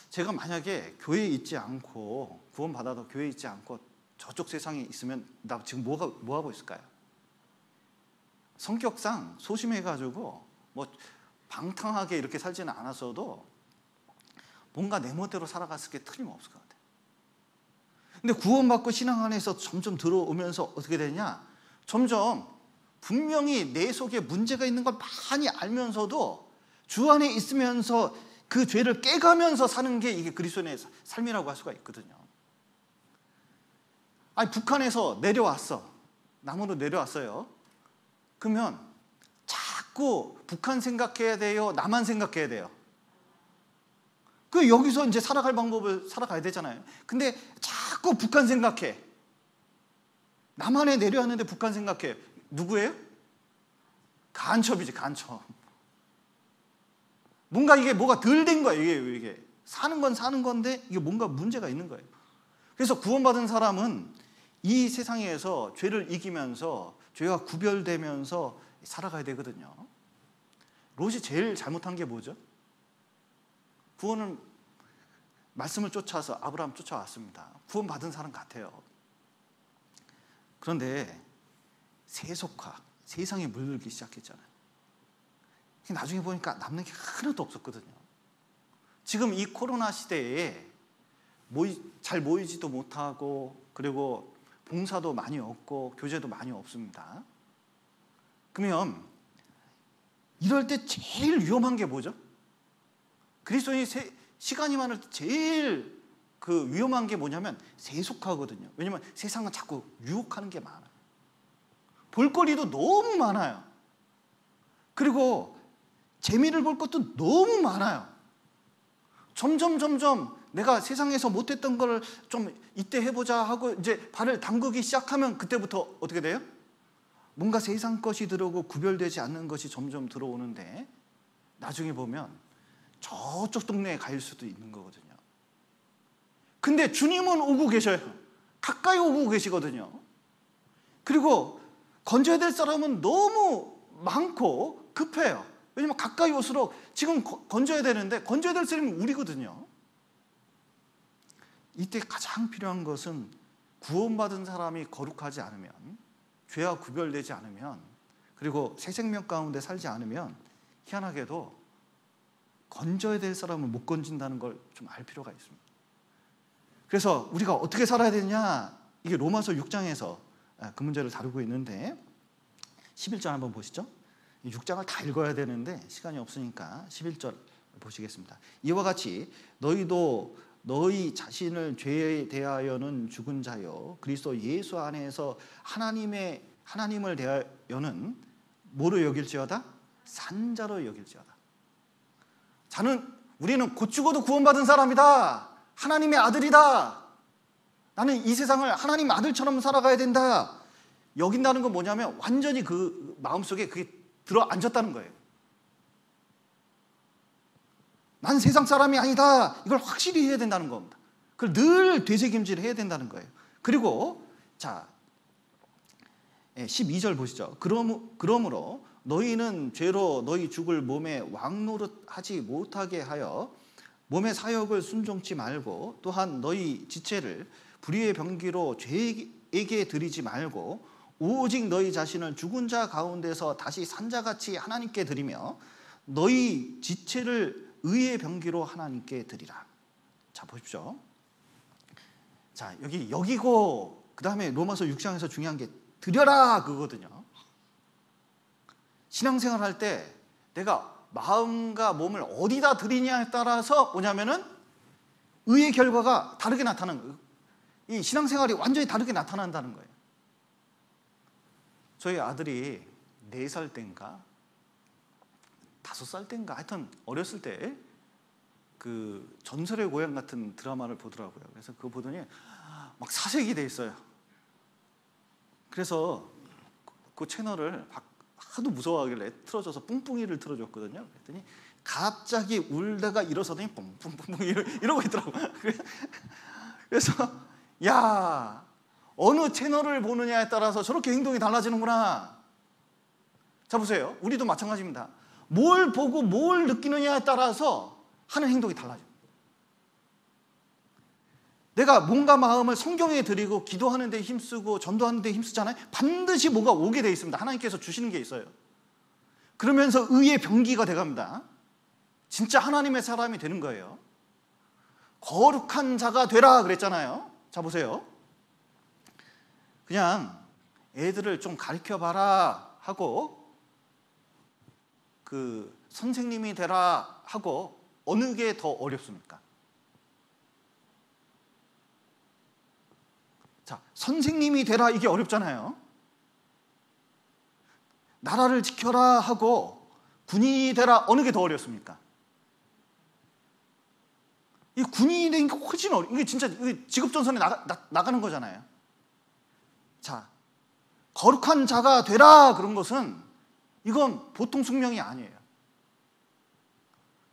제가 만약에 교회에 있지 않고 구원받아도 교회에 있지 않고 저쪽 세상에 있으면 나 지금 뭐 하고 있을까요? 성격상 소심해가지고 뭐 방탕하게 이렇게 살지는 않았어도 뭔가 내 멋대로 살아갔을 게 틀림없을 것 같아요. 근데 구원받고 신앙 안에서 점점 들어오면서 어떻게 되냐? 점점 분명히 내 속에 문제가 있는 걸 많이 알면서도 주 안에 있으면서 그 죄를 깨가면서 사는 게 이게 그리스도인의 삶이라고 할 수가 있거든요. 아니, 북한에서 내려왔어. 남으로 내려왔어요. 그러면 자꾸 북한 생각해야 돼요? 남한 생각해야 돼요? 그 여기서 이제 살아갈 방법을 살아가야 되잖아요. 근데 자꾸 북한 생각해. 남한에 내려왔는데 북한 생각해. 누구예요? 간첩이지, 간첩. 뭔가 이게 뭐가 덜 된 거예요. 이게 사는 건 사는 건데 이게 뭔가 문제가 있는 거예요. 그래서 구원받은 사람은 이 세상에서 죄를 이기면서 죄와 구별되면서 살아가야 되거든요. 롯이 제일 잘못한 게 뭐죠? 구원은 말씀을 쫓아서 아브라함 쫓아왔습니다. 구원받은 사람 같아요. 그런데 세속화, 세상에 물들기 시작했잖아요. 나중에 보니까 남는 게 하나도 없었거든요. 지금 이 코로나 시대에 잘 모이지도 못하고, 그리고 봉사도 많이 없고 교제도 많이 없습니다. 그러면 이럴 때 제일 위험한 게 뭐죠? 그리스도인이 시간이 많을 때 제일 그 위험한 게 뭐냐면 세속화거든요. 왜냐하면 세상은 자꾸 유혹하는 게 많아요. 볼거리도 너무 많아요. 그리고 재미를 볼 것도 너무 많아요. 점점 내가 세상에서 못했던 걸 좀 이때 해보자 하고 이제 발을 담그기 시작하면 그때부터 어떻게 돼요? 뭔가 세상 것이 들어오고 구별되지 않는 것이 점점 들어오는데 나중에 보면 저쪽 동네에 갈 수도 있는 거거든요. 근데 주님은 오고 계셔요. 가까이 오고 계시거든요. 그리고 건져야 될 사람은 너무 많고 급해요. 왜냐면 가까이 올수록 지금 건져야 되는데 건져야 될 사람이 우리거든요. 이때 가장 필요한 것은 구원받은 사람이 거룩하지 않으면, 죄와 구별되지 않으면, 그리고 새 생명 가운데 살지 않으면 희한하게도 건져야 될 사람을 못 건진다는 걸 좀 알 필요가 있습니다. 그래서 우리가 어떻게 살아야 되냐, 이게 로마서 6장에서 그 문제를 다루고 있는데 11절 한번 보시죠. 6장을 다 읽어야 되는데 시간이 없으니까 11절 보시겠습니다. 이와 같이 너희도 너희 자신을 죄에 대하여는 죽은 자요 그리스도 예수 안에서 하나님을 대하여는 뭐로 여길지어다? 산자로 여길지어다. 우리는 곧 죽어도 구원받은 사람이다. 하나님의 아들이다. 나는 이 세상을 하나님 아들처럼 살아가야 된다. 여긴다는 건 뭐냐면 완전히 그 마음속에 그게 들어앉았다는 거예요. 난 세상 사람이 아니다. 이걸 확실히 해야 된다는 겁니다. 그걸 늘 되새김질을 해야 된다는 거예요. 그리고 자 12절 보시죠. 그러므로 너희는 죄로 너희 죽을 몸에 왕노릇하지 못하게 하여 몸의 사역을 순종치 말고 또한 너희 지체를 불의의 병기로 죄에게 드리지 말고 오직 너희 자신을 죽은 자 가운데서 다시 산 자같이 하나님께 드리며 너희 지체를 의의 병기로 하나님께 드리라. 자 보십시오. 자 여기고 그 다음에 로마서 6장에서 중요한 게 드려라 그거거든요. 신앙생활 할 때 내가 마음과 몸을 어디다 드리냐에 따라서 뭐냐면은 의의 결과가 다르게 나타나는 거예요. 이 신앙생활이 완전히 다르게 나타난다는 거예요. 저희 아들이 4살 때인가 5살 때인가 하여튼 어렸을 때 그 전설의 고향 같은 드라마를 보더라고요. 그래서 그거 보더니 막 사색이 돼 있어요. 그래서 그 채널을 하도 무서워하길래 틀어줘서 뿡뿡이를 틀어줬거든요. 그랬더니 갑자기 울다가 일어서더니 뿡뿡뿡뿡 이러고 있더라고요. 그래서 야 어느 채널을 보느냐에 따라서 저렇게 행동이 달라지는구나. 자 보세요. 우리도 마찬가지입니다. 뭘 보고 뭘 느끼느냐에 따라서 하는 행동이 달라져요. 내가 몸과 마음을 성경에 드리고 기도하는 데 힘쓰고 전도하는 데 힘쓰잖아요. 반드시 뭐가 오게 돼 있습니다. 하나님께서 주시는 게 있어요. 그러면서 의의 병기가 돼갑니다. 진짜 하나님의 사람이 되는 거예요. 거룩한 자가 되라 그랬잖아요. 자 보세요. 그냥 애들을 좀 가르쳐봐라 하고 그 선생님이 되라 하고 어느 게 더 어렵습니까? 자, 선생님이 되라 이게 어렵잖아요. 나라를 지켜라 하고 군인이 되라 어느 게 더 어렵습니까? 이 군인이 되는 게 훨씬 이게 진짜 직업전선에 나가는 거잖아요. 자, 거룩한 자가 되라 그런 것은 이건 보통 숙명이 아니에요.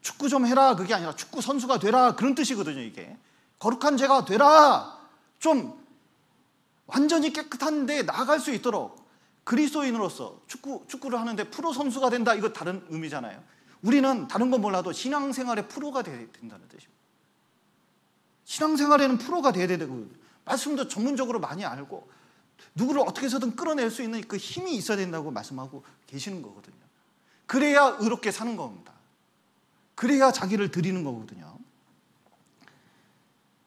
축구 좀 해라 그게 아니라 축구 선수가 되라 그런 뜻이거든요. 이게 거룩한 자가 되라, 좀 완전히 깨끗한데 나아갈 수 있도록 그리스도인으로서 축구를 하는데 프로 선수가 된다, 이거 다른 의미잖아요. 우리는 다른 건 몰라도 신앙생활의 프로가 된다는 뜻입니다. 신앙생활에는 프로가 돼야 되고 말씀도 전문적으로 많이 알고 누구를 어떻게 해서든 끌어낼 수 있는 그 힘이 있어야 된다고 말씀하고 계시는 거거든요. 그래야 의롭게 사는 겁니다. 그래야 자기를 드리는 거거든요.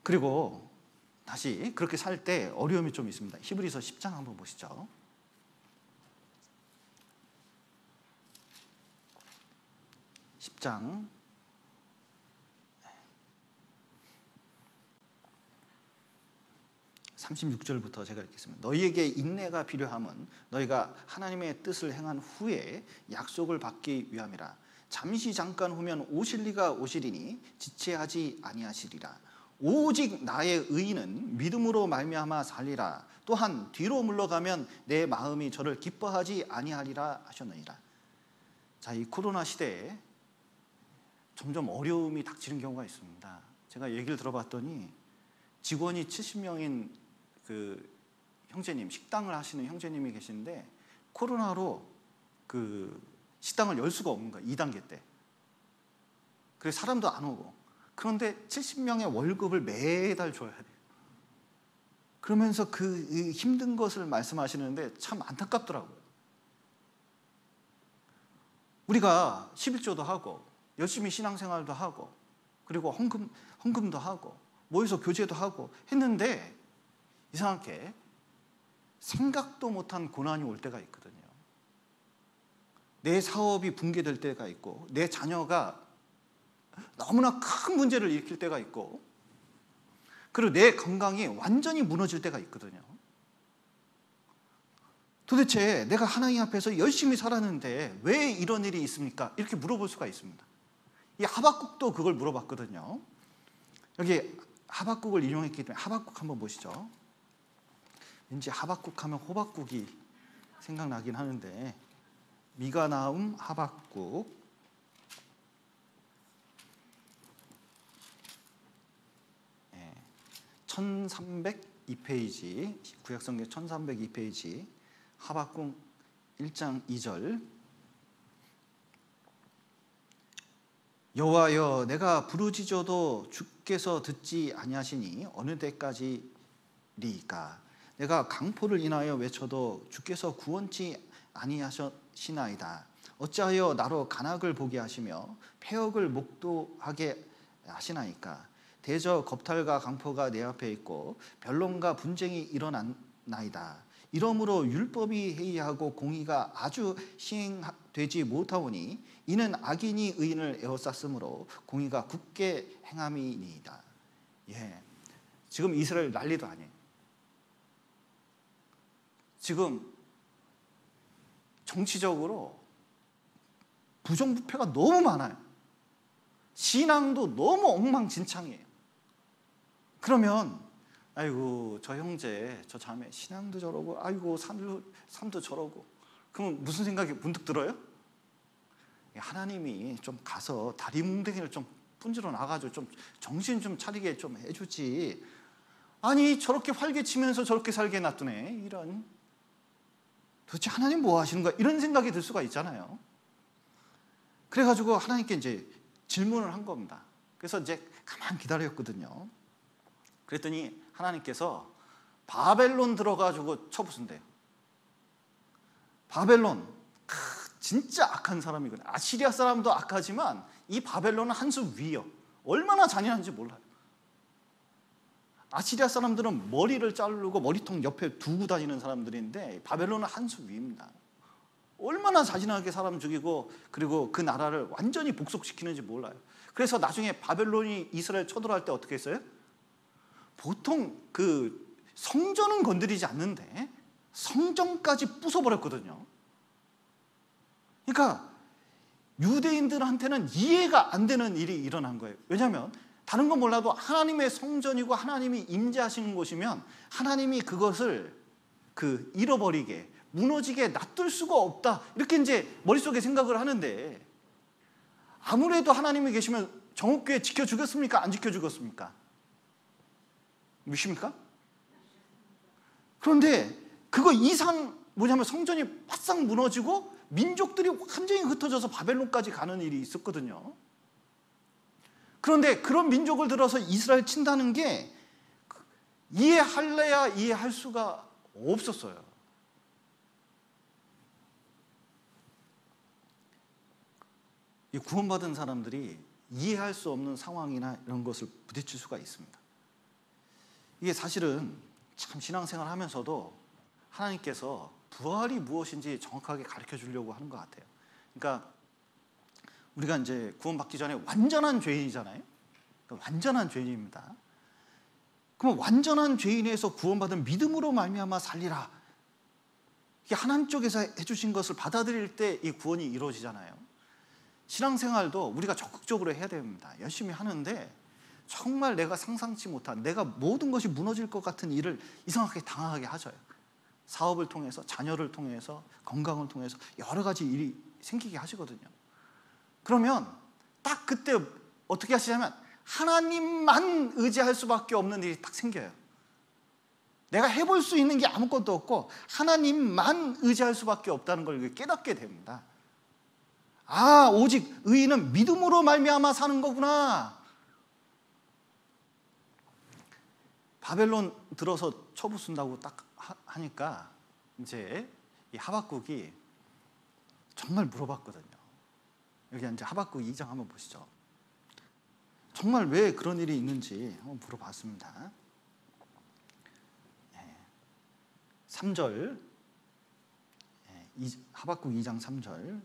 그리고 다시 그렇게 살 때 어려움이 좀 있습니다. 히브리서 10장 한번 보시죠. 10장 36절부터 제가 읽겠습니다. 너희에게 인내가 필요함은 너희가 하나님의 뜻을 행한 후에 약속을 받기 위함이라. 잠시 잠깐 후면 오실 리가 오시리니 지체하지 아니하시리라. 오직 나의 의인은 믿음으로 말미암아 살리라. 또한 뒤로 물러가면 내 마음이 저를 기뻐하지 아니하리라 하셨느니라. 자, 이 코로나 시대에 점점 어려움이 닥치는 경우가 있습니다. 제가 얘기를 들어봤더니 직원이 70명인 그 형제님, 식당을 하시는 형제님이 계신데 코로나로 그 식당을 열 수가 없는 거예요. 2단계 때. 그래서 사람도 안 오고. 그런데 70명의 월급을 매달 줘야 돼요. 그러면서 그 힘든 것을 말씀하시는데 참 안타깝더라고요. 우리가 11조도 하고 열심히 신앙생활도 하고 그리고 헌금도 하고 모여서 교제도 하고 했는데 이상하게 생각도 못한 고난이 올 때가 있거든요. 내 사업이 붕괴될 때가 있고 내 자녀가 너무나 큰 문제를 일으킬 때가 있고 그리고 내 건강이 완전히 무너질 때가 있거든요. 도대체 내가 하나님 앞에서 열심히 살았는데 왜 이런 일이 있습니까? 이렇게 물어볼 수가 있습니다. 이 하박국도 그걸 물어봤거든요. 여기 하박국을 인용했기 때문에 하박국 한번 보시죠. 왠지 하박국 하면 호박국이 생각나긴 하는데 미가 나움 하박국 1302페이지 구약성경 1302페이지 하박국 1장 2절 여호와여 내가 부르짖어도 주께서 듣지 아니하시니 어느 때까지리까 내가 강포를 인하여 외쳐도 주께서 구원치 아니하시나이다. 어찌하여 나로 간악을 보게 하시며 폐역을 목도하게 하시나이까. 대저 겁탈과 강포가 내 앞에 있고 변론과 분쟁이 일어났나이다. 이러므로 율법이 해이하고 공의가 아주 시행되지 못하오니 이는 악인이 의인을 에워쌌으므로 공의가 굳게 행함이니이다. 예, 지금 이스라엘 난리도 아니에요. 지금 정치적으로 부정부패가 너무 많아요. 신앙도 너무 엉망진창이에요. 그러면 아이고 저 형제 저 자매 신앙도 저러고 아이고 삶도 저러고 그러면 무슨 생각이 문득 들어요? 하나님이 좀 가서 다리 뭉댕이를 좀 분지러 나가지고 좀 정신 좀 차리게 좀 해주지. 아니 저렇게 활개치면서 저렇게 살게 놔두네. 이런 도대체 하나님 뭐 하시는 거야? 이런 생각이 들 수가 있잖아요. 그래가지고 하나님께 이제 질문을 한 겁니다. 그래서 이제 가만 기다렸거든요. 그랬더니 하나님께서 바벨론 들어가지고 쳐부순대요. 바벨론 진짜 악한 사람이거든요. 아시리아 사람도 악하지만 이 바벨론은 한 수 위요. 얼마나 잔인한지 몰라요. 아시리아 사람들은 머리를 자르고 머리통 옆에 두고 다니는 사람들인데 바벨론은 한 수 위입니다. 얼마나 잔인하게 사람 죽이고 그리고 그 나라를 완전히 복속시키는지 몰라요. 그래서 나중에 바벨론이 이스라엘 쳐들어갈 때 어떻게 했어요? 보통 그 성전은 건드리지 않는데 성전까지 부숴버렸거든요. 그러니까 유대인들한테는 이해가 안 되는 일이 일어난 거예요. 왜냐하면 다른 건 몰라도 하나님의 성전이고 하나님이 임재하시는 곳이면 하나님이 그것을 잃어버리게, 무너지게 놔둘 수가 없다, 이렇게 이제 머릿속에 생각을 하는데, 아무래도 하나님이 계시면 정옥교회 지켜주겠습니까? 안 지켜주겠습니까? 믿습니까? 그런데 그거 이상 뭐냐면 성전이 바싹 무너지고 민족들이 완전히 흩어져서 바벨론까지 가는 일이 있었거든요. 그런데 그런 민족을 들어서 이스라엘 친다는 게 이해할래야 이해할 수가 없었어요. 이 구원받은 사람들이 이해할 수 없는 상황이나 이런 것을 부딪힐 수가 있습니다. 이게 사실은 참 신앙생활 하면서도 하나님께서 부활이 무엇인지 정확하게 가르쳐 주려고 하는 것 같아요. 그러니까 우리가 이제 구원받기 전에 완전한 죄인이잖아요. 완전한 죄인입니다. 그럼 완전한 죄인에서 구원받은 믿음으로 말미암아 살리라, 이게 하나님 쪽에서 해주신 것을 받아들일 때 이 구원이 이루어지잖아요. 신앙생활도 우리가 적극적으로 해야 됩니다. 열심히 하는데 정말 내가 상상치 못한, 내가 모든 것이 무너질 것 같은 일을 이상하게 당하게 하셔요. 사업을 통해서, 자녀를 통해서, 건강을 통해서 여러 가지 일이 생기게 하시거든요. 그러면 딱 그때 어떻게 하시냐면 하나님만 의지할 수밖에 없는 일이 딱 생겨요. 내가 해볼 수 있는 게 아무것도 없고 하나님만 의지할 수밖에 없다는 걸 깨닫게 됩니다. 아, 오직 의인은 믿음으로 말미암아 사는 거구나. 바벨론 들어서 쳐부순다고 딱 하니까 이제 이 하박국이 정말 물어봤거든요. 여기 이제 하박국 2장 한번 보시죠. 정말 왜 그런 일이 있는지 한번 물어봤습니다. 3절, 하박국 2장 3절.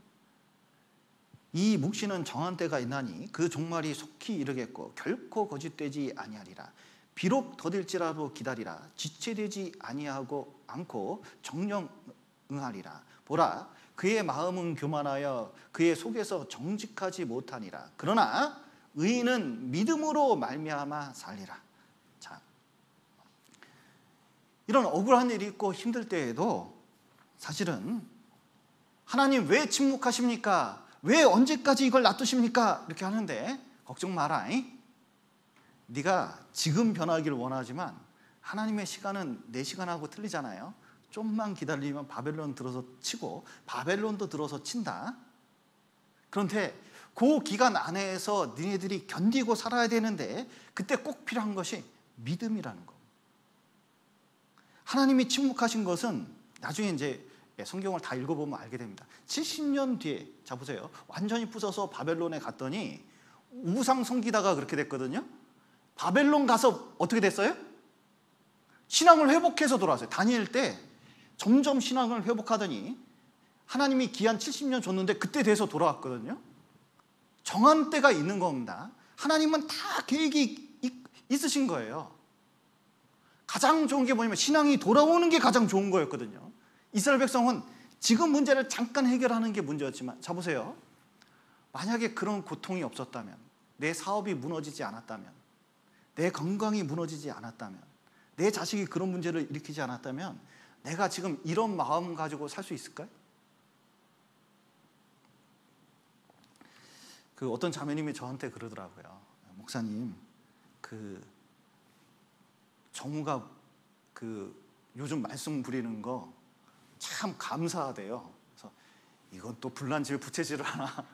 이 묵시는 정한 때가 있나니 그 종말이 속히 이르겠고 결코 거짓되지 아니하리라. 비록 더딜지라도 기다리라. 지체되지 아니하고 않고 정령 응하리라. 보라, 그의 마음은 교만하여 그의 속에서 정직하지 못하니라. 그러나 의인은 믿음으로 말미암아 살리라. 자, 이런 억울한 일이 있고 힘들 때에도 사실은 하나님 왜 침묵하십니까? 왜 언제까지 이걸 놔두십니까? 이렇게 하는데 걱정 마라. 네가 지금 변하기를 원하지만 하나님의 시간은 내 시간하고 틀리잖아요. 좀만 기다리면 바벨론 들어서 치고 바벨론도 들어서 친다. 그런데 그 기간 안에서 니네들이 견디고 살아야 되는데 그때 꼭 필요한 것이 믿음이라는 거. 하나님이 침묵하신 것은 나중에 이제 성경을 다 읽어보면 알게 됩니다. 70년 뒤에, 자 보세요, 완전히 부서서 바벨론에 갔더니 우상 섬기다가 그렇게 됐거든요. 바벨론 가서 어떻게 됐어요? 신앙을 회복해서 돌아왔어요. 다니엘 때 점점 신앙을 회복하더니 하나님이 기한 70년 줬는데 그때 돼서 돌아왔거든요. 정한 때가 있는 겁니다. 하나님은 다 계획이 있으신 거예요. 가장 좋은 게 뭐냐면 신앙이 돌아오는 게 가장 좋은 거였거든요. 이스라엘 백성은 지금 문제를 잠깐 해결하는 게 문제였지만, 자 보세요, 만약에 그런 고통이 없었다면, 내 사업이 무너지지 않았다면, 내 건강이 무너지지 않았다면, 내 자식이 그런 문제를 일으키지 않았다면 내가 지금 이런 마음 가지고 살 수 있을까요? 그 어떤 자매님이 저한테 그러더라고요. 목사님, 그 정우가 그 요즘 말씀 부리는 거 참 감사하대요. 그래서 이건 또 불난질 부채질을 하나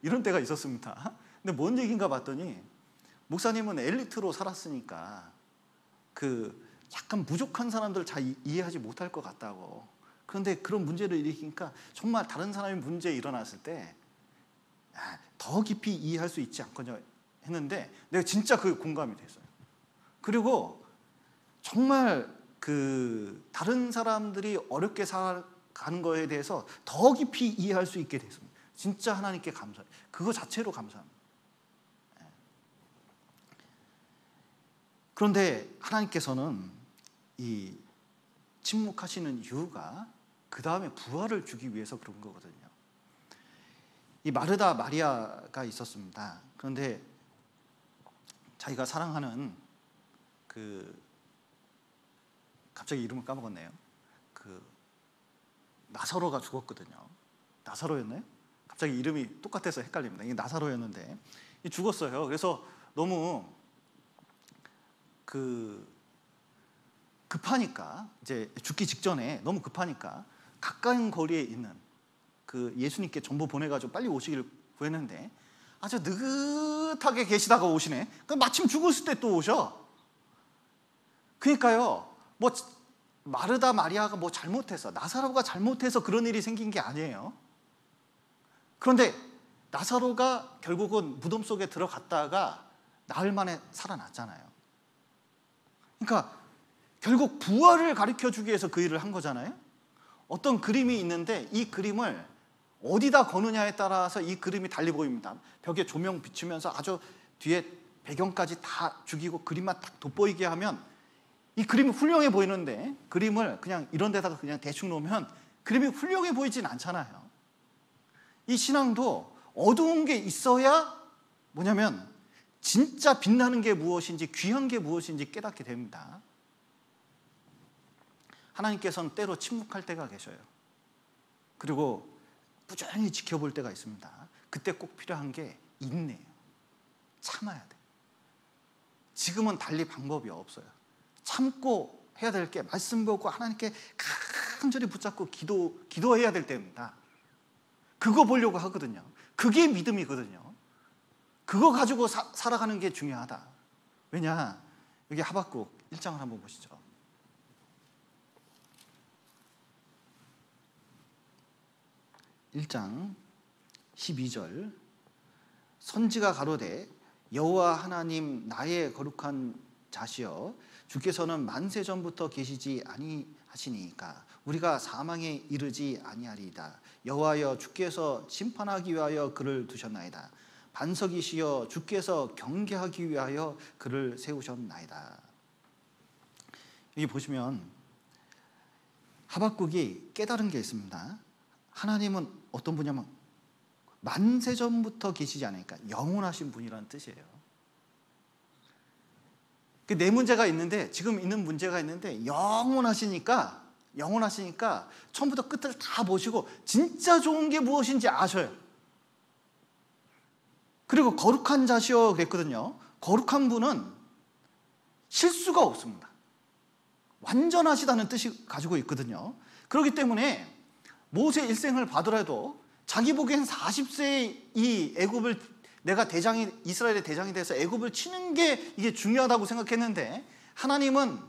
이런 때가 있었습니다. 근데 뭔 얘기인가 봤더니 목사님은 엘리트로 살았으니까 그 약간 부족한 사람들 잘 이해하지 못할 것 같다고. 그런데 그런 문제를 일으키니까 정말 다른 사람이 문제 일어났을 때 더 깊이 이해할 수 있지 않거든요 했는데 내가 진짜 그게 공감이 됐어요. 그리고 정말 그 다른 사람들이 어렵게 살아가는 거에 대해서 더 깊이 이해할 수 있게 됐습니다. 진짜 하나님께 감사해요. 그거 자체로 감사합니다. 그런데 하나님께서는 이 침묵하시는 이유가 그 다음에 부활을 주기 위해서 그런 거거든요. 이 마르다 마리아가 있었습니다. 그런데 자기가 사랑하는 갑자기 이름을 까먹었네요. 나사로가 죽었거든요. 나사로였나요? 갑자기 이름이 똑같아서 헷갈립니다. 이게 나사로였는데 죽었어요. 그래서 너무 급하니까, 이제 죽기 직전에 너무 급하니까 가까운 거리에 있는 예수님께 전보 보내가지고 빨리 오시기를 구했는데 아주 느긋하게 계시다가 오시네. 마침 죽었을 때 또 오셔. 그러니까요, 마르다 마리아가 잘못해서, 나사로가 잘못해서 그런 일이 생긴 게 아니에요. 그런데 나사로가 결국은 무덤 속에 들어갔다가 나흘 만에 살아났잖아요. 그러니까 결국 부활을 가르쳐 주기 위해서 그 일을 한 거잖아요. 어떤 그림이 있는데 이 그림을 어디다 거느냐에 따라서 이 그림이 달리 보입니다. 벽에 조명 비추면서 아주 뒤에 배경까지 다 죽이고 그림만 딱 돋보이게 하면 이 그림이 훌륭해 보이는데, 그림을 그냥 이런 데다가 그냥 대충 놓으면 그림이 훌륭해 보이진 않잖아요. 이 신앙도 어두운 게 있어야 뭐냐면 진짜 빛나는 게 무엇인지, 귀한 게 무엇인지 깨닫게 됩니다. 하나님께서는 때로 침묵할 때가 계셔요. 그리고 꾸준히 지켜볼 때가 있습니다. 그때 꼭 필요한 게 인내예요. 참아야 돼. 지금은 달리 방법이 없어요. 참고 해야 될 게 말씀 보고 하나님께 간절히 붙잡고 기도해야 될 때입니다. 그거 보려고 하거든요. 그게 믿음이거든요. 그거 가지고 살아가는 게 중요하다. 왜냐? 여기 하박국 1장을 한번 보시죠. 1장 12절. 선지가 가로되 여호와 하나님 나의 거룩한 자시여 주께서는 만세 전부터 계시지 아니하시니까 우리가 사망에 이르지 아니하리이다. 여호와여 주께서 심판하기 위하여 그를 두셨나이다. 반석이시여 주께서 경계하기 위하여 그를 세우셨나이다. 여기 보시면 하박국이 깨달은 게 있습니다. 하나님은 어떤 분이냐면 만세 전부터 계시지 않으니까 영원하신 분이라는 뜻이에요. 내 문제가 있는데, 지금 있는 문제가 있는데 영원하시니까 처음부터 끝을 다 보시고 진짜 좋은 게 무엇인지 아셔요. 그리고 거룩한 자시여 그랬거든요. 거룩한 분은 실수가 없습니다. 완전하시다는 뜻이 가지고 있거든요. 그렇기 때문에 모세 일생을 봐더라도 자기 보기엔 40세에 이 애굽을 내가 이스라엘의 대장이 돼서 애굽을 치는 게 이게 중요하다고 생각했는데, 하나님은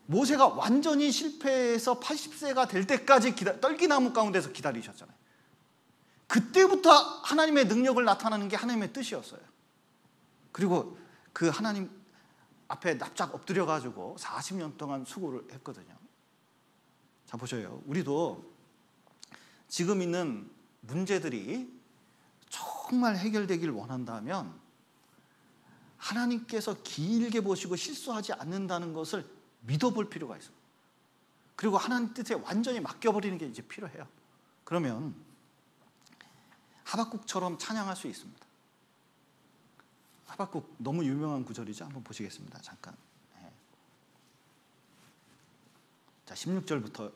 모세가 완전히 실패해서 80세가 될 때까지 떨기나무 가운데서 기다리셨잖아요. 그때부터 하나님의 능력을 나타나는 게 하나님의 뜻이었어요. 그리고 그 하나님 앞에 납작 엎드려가지고 40년 동안 수고를 했거든요. 자, 보셔요. 우리도 지금 있는 문제들이 정말 해결되길 원한다면 하나님께서 길게 보시고 실수하지 않는다는 것을 믿어볼 필요가 있어요. 그리고 하나님 뜻에 완전히 맡겨버리는 게 이제 필요해요. 그러면 하박국처럼 찬양할 수 있습니다. 하박국 너무 유명한 구절이죠. 한번 보시겠습니다. 잠깐. 자, 16절부터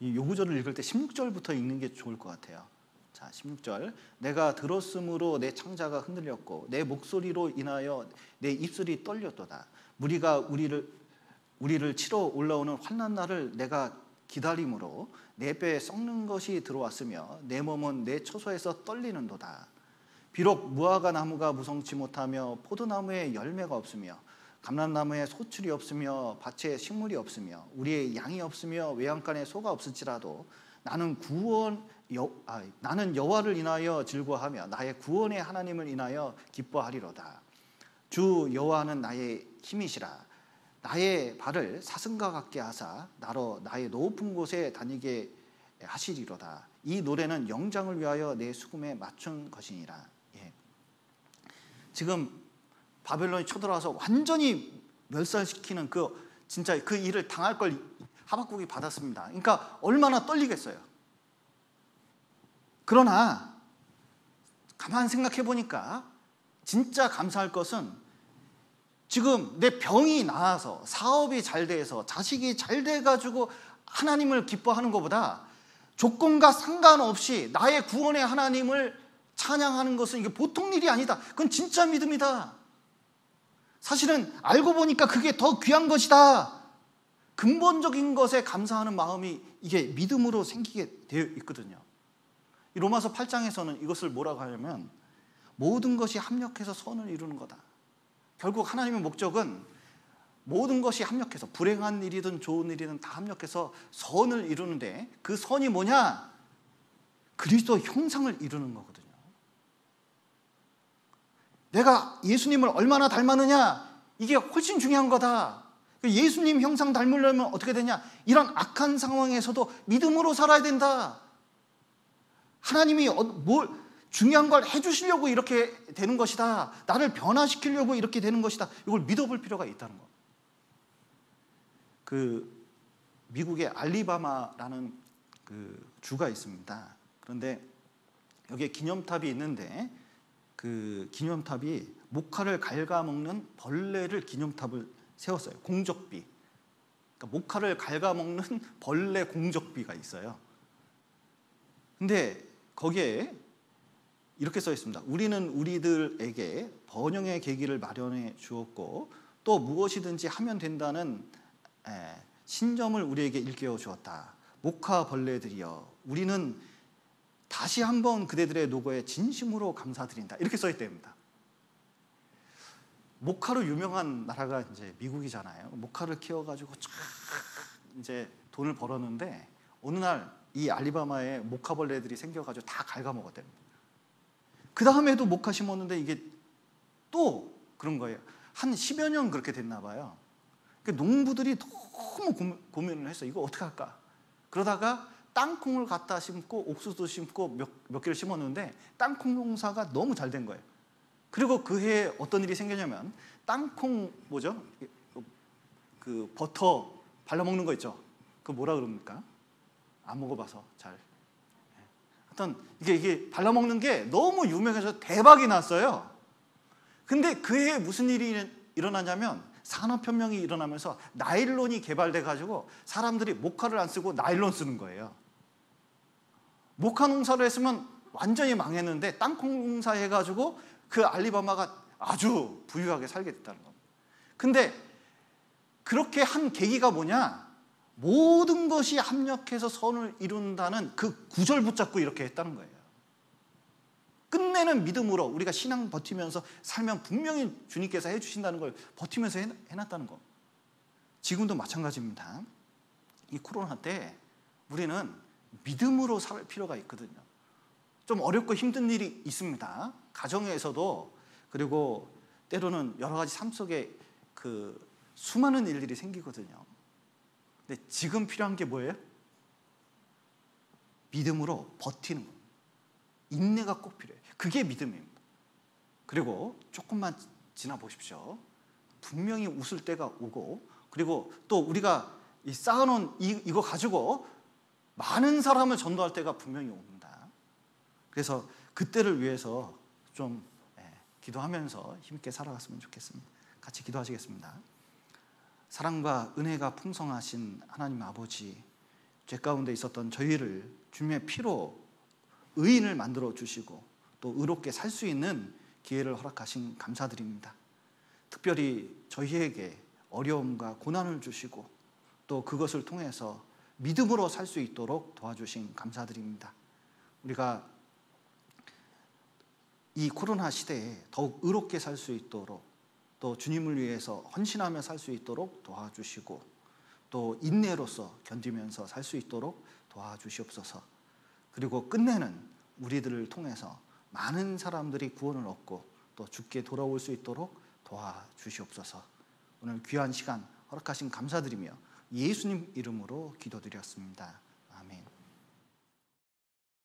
이 구절을 읽을 때 16절부터 읽는 게 좋을 것 같아요. 자, 16절. 내가 들었으므로 내 창자가 흔들렸고 내 목소리로 인하여 내 입술이 떨렸도다. 무리가 우리를 치러 올라오는 환난 날을 내가 기다림으로 내 뼈에 썩는 것이 들어왔으며 내 몸은 내 처소에서 떨리는도다. 비록 무화과 나무가 무성치 못하며 포도나무에 열매가 없으며 감람나무에 소출이 없으며 밭에 식물이 없으며 우리의 양이 없으며 외양간에 소가 없을지라도 나는 여호와를 인하여 즐거워하며 나의 구원의 하나님을 인하여 기뻐하리로다. 주 여호와는 나의 힘이시라. 나의 발을 사슴과 같게 하사 나로 나의 높은 곳에 다니게 하시리로다. 이 노래는 영장을 위하여 내 수금에 맞춘 것이니라. 지금 바벨론이 쳐들어와서 완전히 멸살시키는 진짜 그 일을 당할 걸 하박국이 받았습니다. 그러니까 얼마나 떨리겠어요. 그러나 가만 생각해 보니까 진짜 감사할 것은 지금 내 병이 나아서 사업이 잘 돼서 자식이 잘 돼가지고 하나님을 기뻐하는 것보다 조건과 상관없이 나의 구원의 하나님을 찬양하는 것은 이게 보통 일이 아니다. 그건 진짜 믿음이다. 사실은 알고 보니까 그게 더 귀한 것이다. 근본적인 것에 감사하는 마음이 이게 믿음으로 생기게 되어 있거든요. 이 로마서 8장에서는 이것을 뭐라고 하냐면 모든 것이 합력해서 선을 이루는 거다. 결국 하나님의 목적은 모든 것이 합력해서 불행한 일이든 좋은 일이든 다 합력해서 선을 이루는데 그 선이 뭐냐? 그리스도 형상을 이루는 거거든요. 내가 예수님을 얼마나 닮았느냐? 이게 훨씬 중요한 거다. 예수님 형상 닮으려면 어떻게 되냐? 이런 악한 상황에서도 믿음으로 살아야 된다. 하나님이 중요한 걸 해주시려고 이렇게 되는 것이다. 나를 변화시키려고 이렇게 되는 것이다. 이걸 믿어볼 필요가 있다는 거. 미국의 알리바마라는 주가 있습니다. 그런데 여기에 기념탑이 있는데 그 기념탑이 목화를 갉아먹는 벌레를 기념탑을 세웠어요. 공적비. 그러니까 목화를 갉아먹는 벌레 공적비가 있어요. 근데 거기에 이렇게 써 있습니다. 우리는 우리들에게 번영의 계기를 마련해 주었고 또 무엇이든지 하면 된다는 신점을 우리에게 일깨워 주었다. 목화 벌레들이여 우리는 다시 한번 그대들의 노고에 진심으로 감사드린다. 이렇게 써 있답니다. 목화로 유명한 나라가 이제 미국이잖아요. 목화를 키워가지고 쫙 이제 돈을 벌었는데 어느 날 이 알리바마에 목화벌레들이 생겨가지고 다 갉아먹었답니다. 그 다음에도 목화 심었는데 이게 또 그런 거예요. 한 10여 년 그렇게 됐나 봐요. 농부들이 너무 고민을 했어요. 이거 어떻게 할까? 그러다가 땅콩을 갖다 심고 옥수수 심고 몇 개를 심었는데 땅콩 농사가 너무 잘 된 거예요. 그리고 그 해에 어떤 일이 생기냐면 땅콩 그 버터 발라먹는 거 있죠? 그 뭐라 그럽니까? 안 먹어봐서 잘. 하여튼 이게 발라먹는 게 너무 유명해서 대박이 났어요. 근데 그 해에 무슨 일이 일어나냐면 산업혁명이 일어나면서 나일론이 개발돼가지고 사람들이 목화를 안 쓰고 나일론 쓰는 거예요. 목화 농사를 했으면 완전히 망했는데 땅콩 농사 해가지고 그 알리바마가 아주 부유하게 살게 됐다는 겁니다. 근데 그렇게 한 계기가 뭐냐? 모든 것이 합력해서 선을 이룬다는 그 구절 붙잡고 이렇게 했다는 거예요. 끝내는 믿음으로 우리가 신앙 버티면서 살면 분명히 주님께서 해주신다는 걸 버티면서 해놨다는 거. 지금도 마찬가지입니다. 이 코로나 때 우리는 믿음으로 살 필요가 있거든요. 좀 어렵고 힘든 일이 있습니다. 가정에서도 그리고 때로는 여러 가지 삶 속에 수많은 일들이 생기거든요. 근데 지금 필요한 게 뭐예요? 믿음으로 버티는 겁니다. 인내가 꼭 필요해요. 그게 믿음입니다. 그리고 조금만 지나 보십시오. 분명히 웃을 때가 오고 그리고 또 우리가 쌓아놓은 이거 가지고 많은 사람을 전도할 때가 분명히 옵니다. 그래서 그때를 위해서 좀 기도하면서 힘있게 살아갔으면 좋겠습니다. 같이 기도하시겠습니다. 사랑과 은혜가 풍성하신 하나님 아버지, 죄 가운데 있었던 저희를 주님의 피로 의인을 만들어 주시고 또 의롭게 살 수 있는 기회를 허락하신 감사드립니다. 특별히 저희에게 어려움과 고난을 주시고 또 그것을 통해서 믿음으로 살 수 있도록 도와주신 감사드립니다. 우리가 이 코로나 시대에 더욱 의롭게 살 수 있도록 또 주님을 위해서 헌신하며 살 수 있도록 도와주시고 또 인내로서 견디면서 살 수 있도록 도와주시옵소서. 그리고 끝내는 우리들을 통해서 많은 사람들이 구원을 얻고 또 주께 돌아올 수 있도록 도와주시옵소서. 오늘 귀한 시간 허락하신 감사드리며 예수님 이름으로 기도드렸습니다.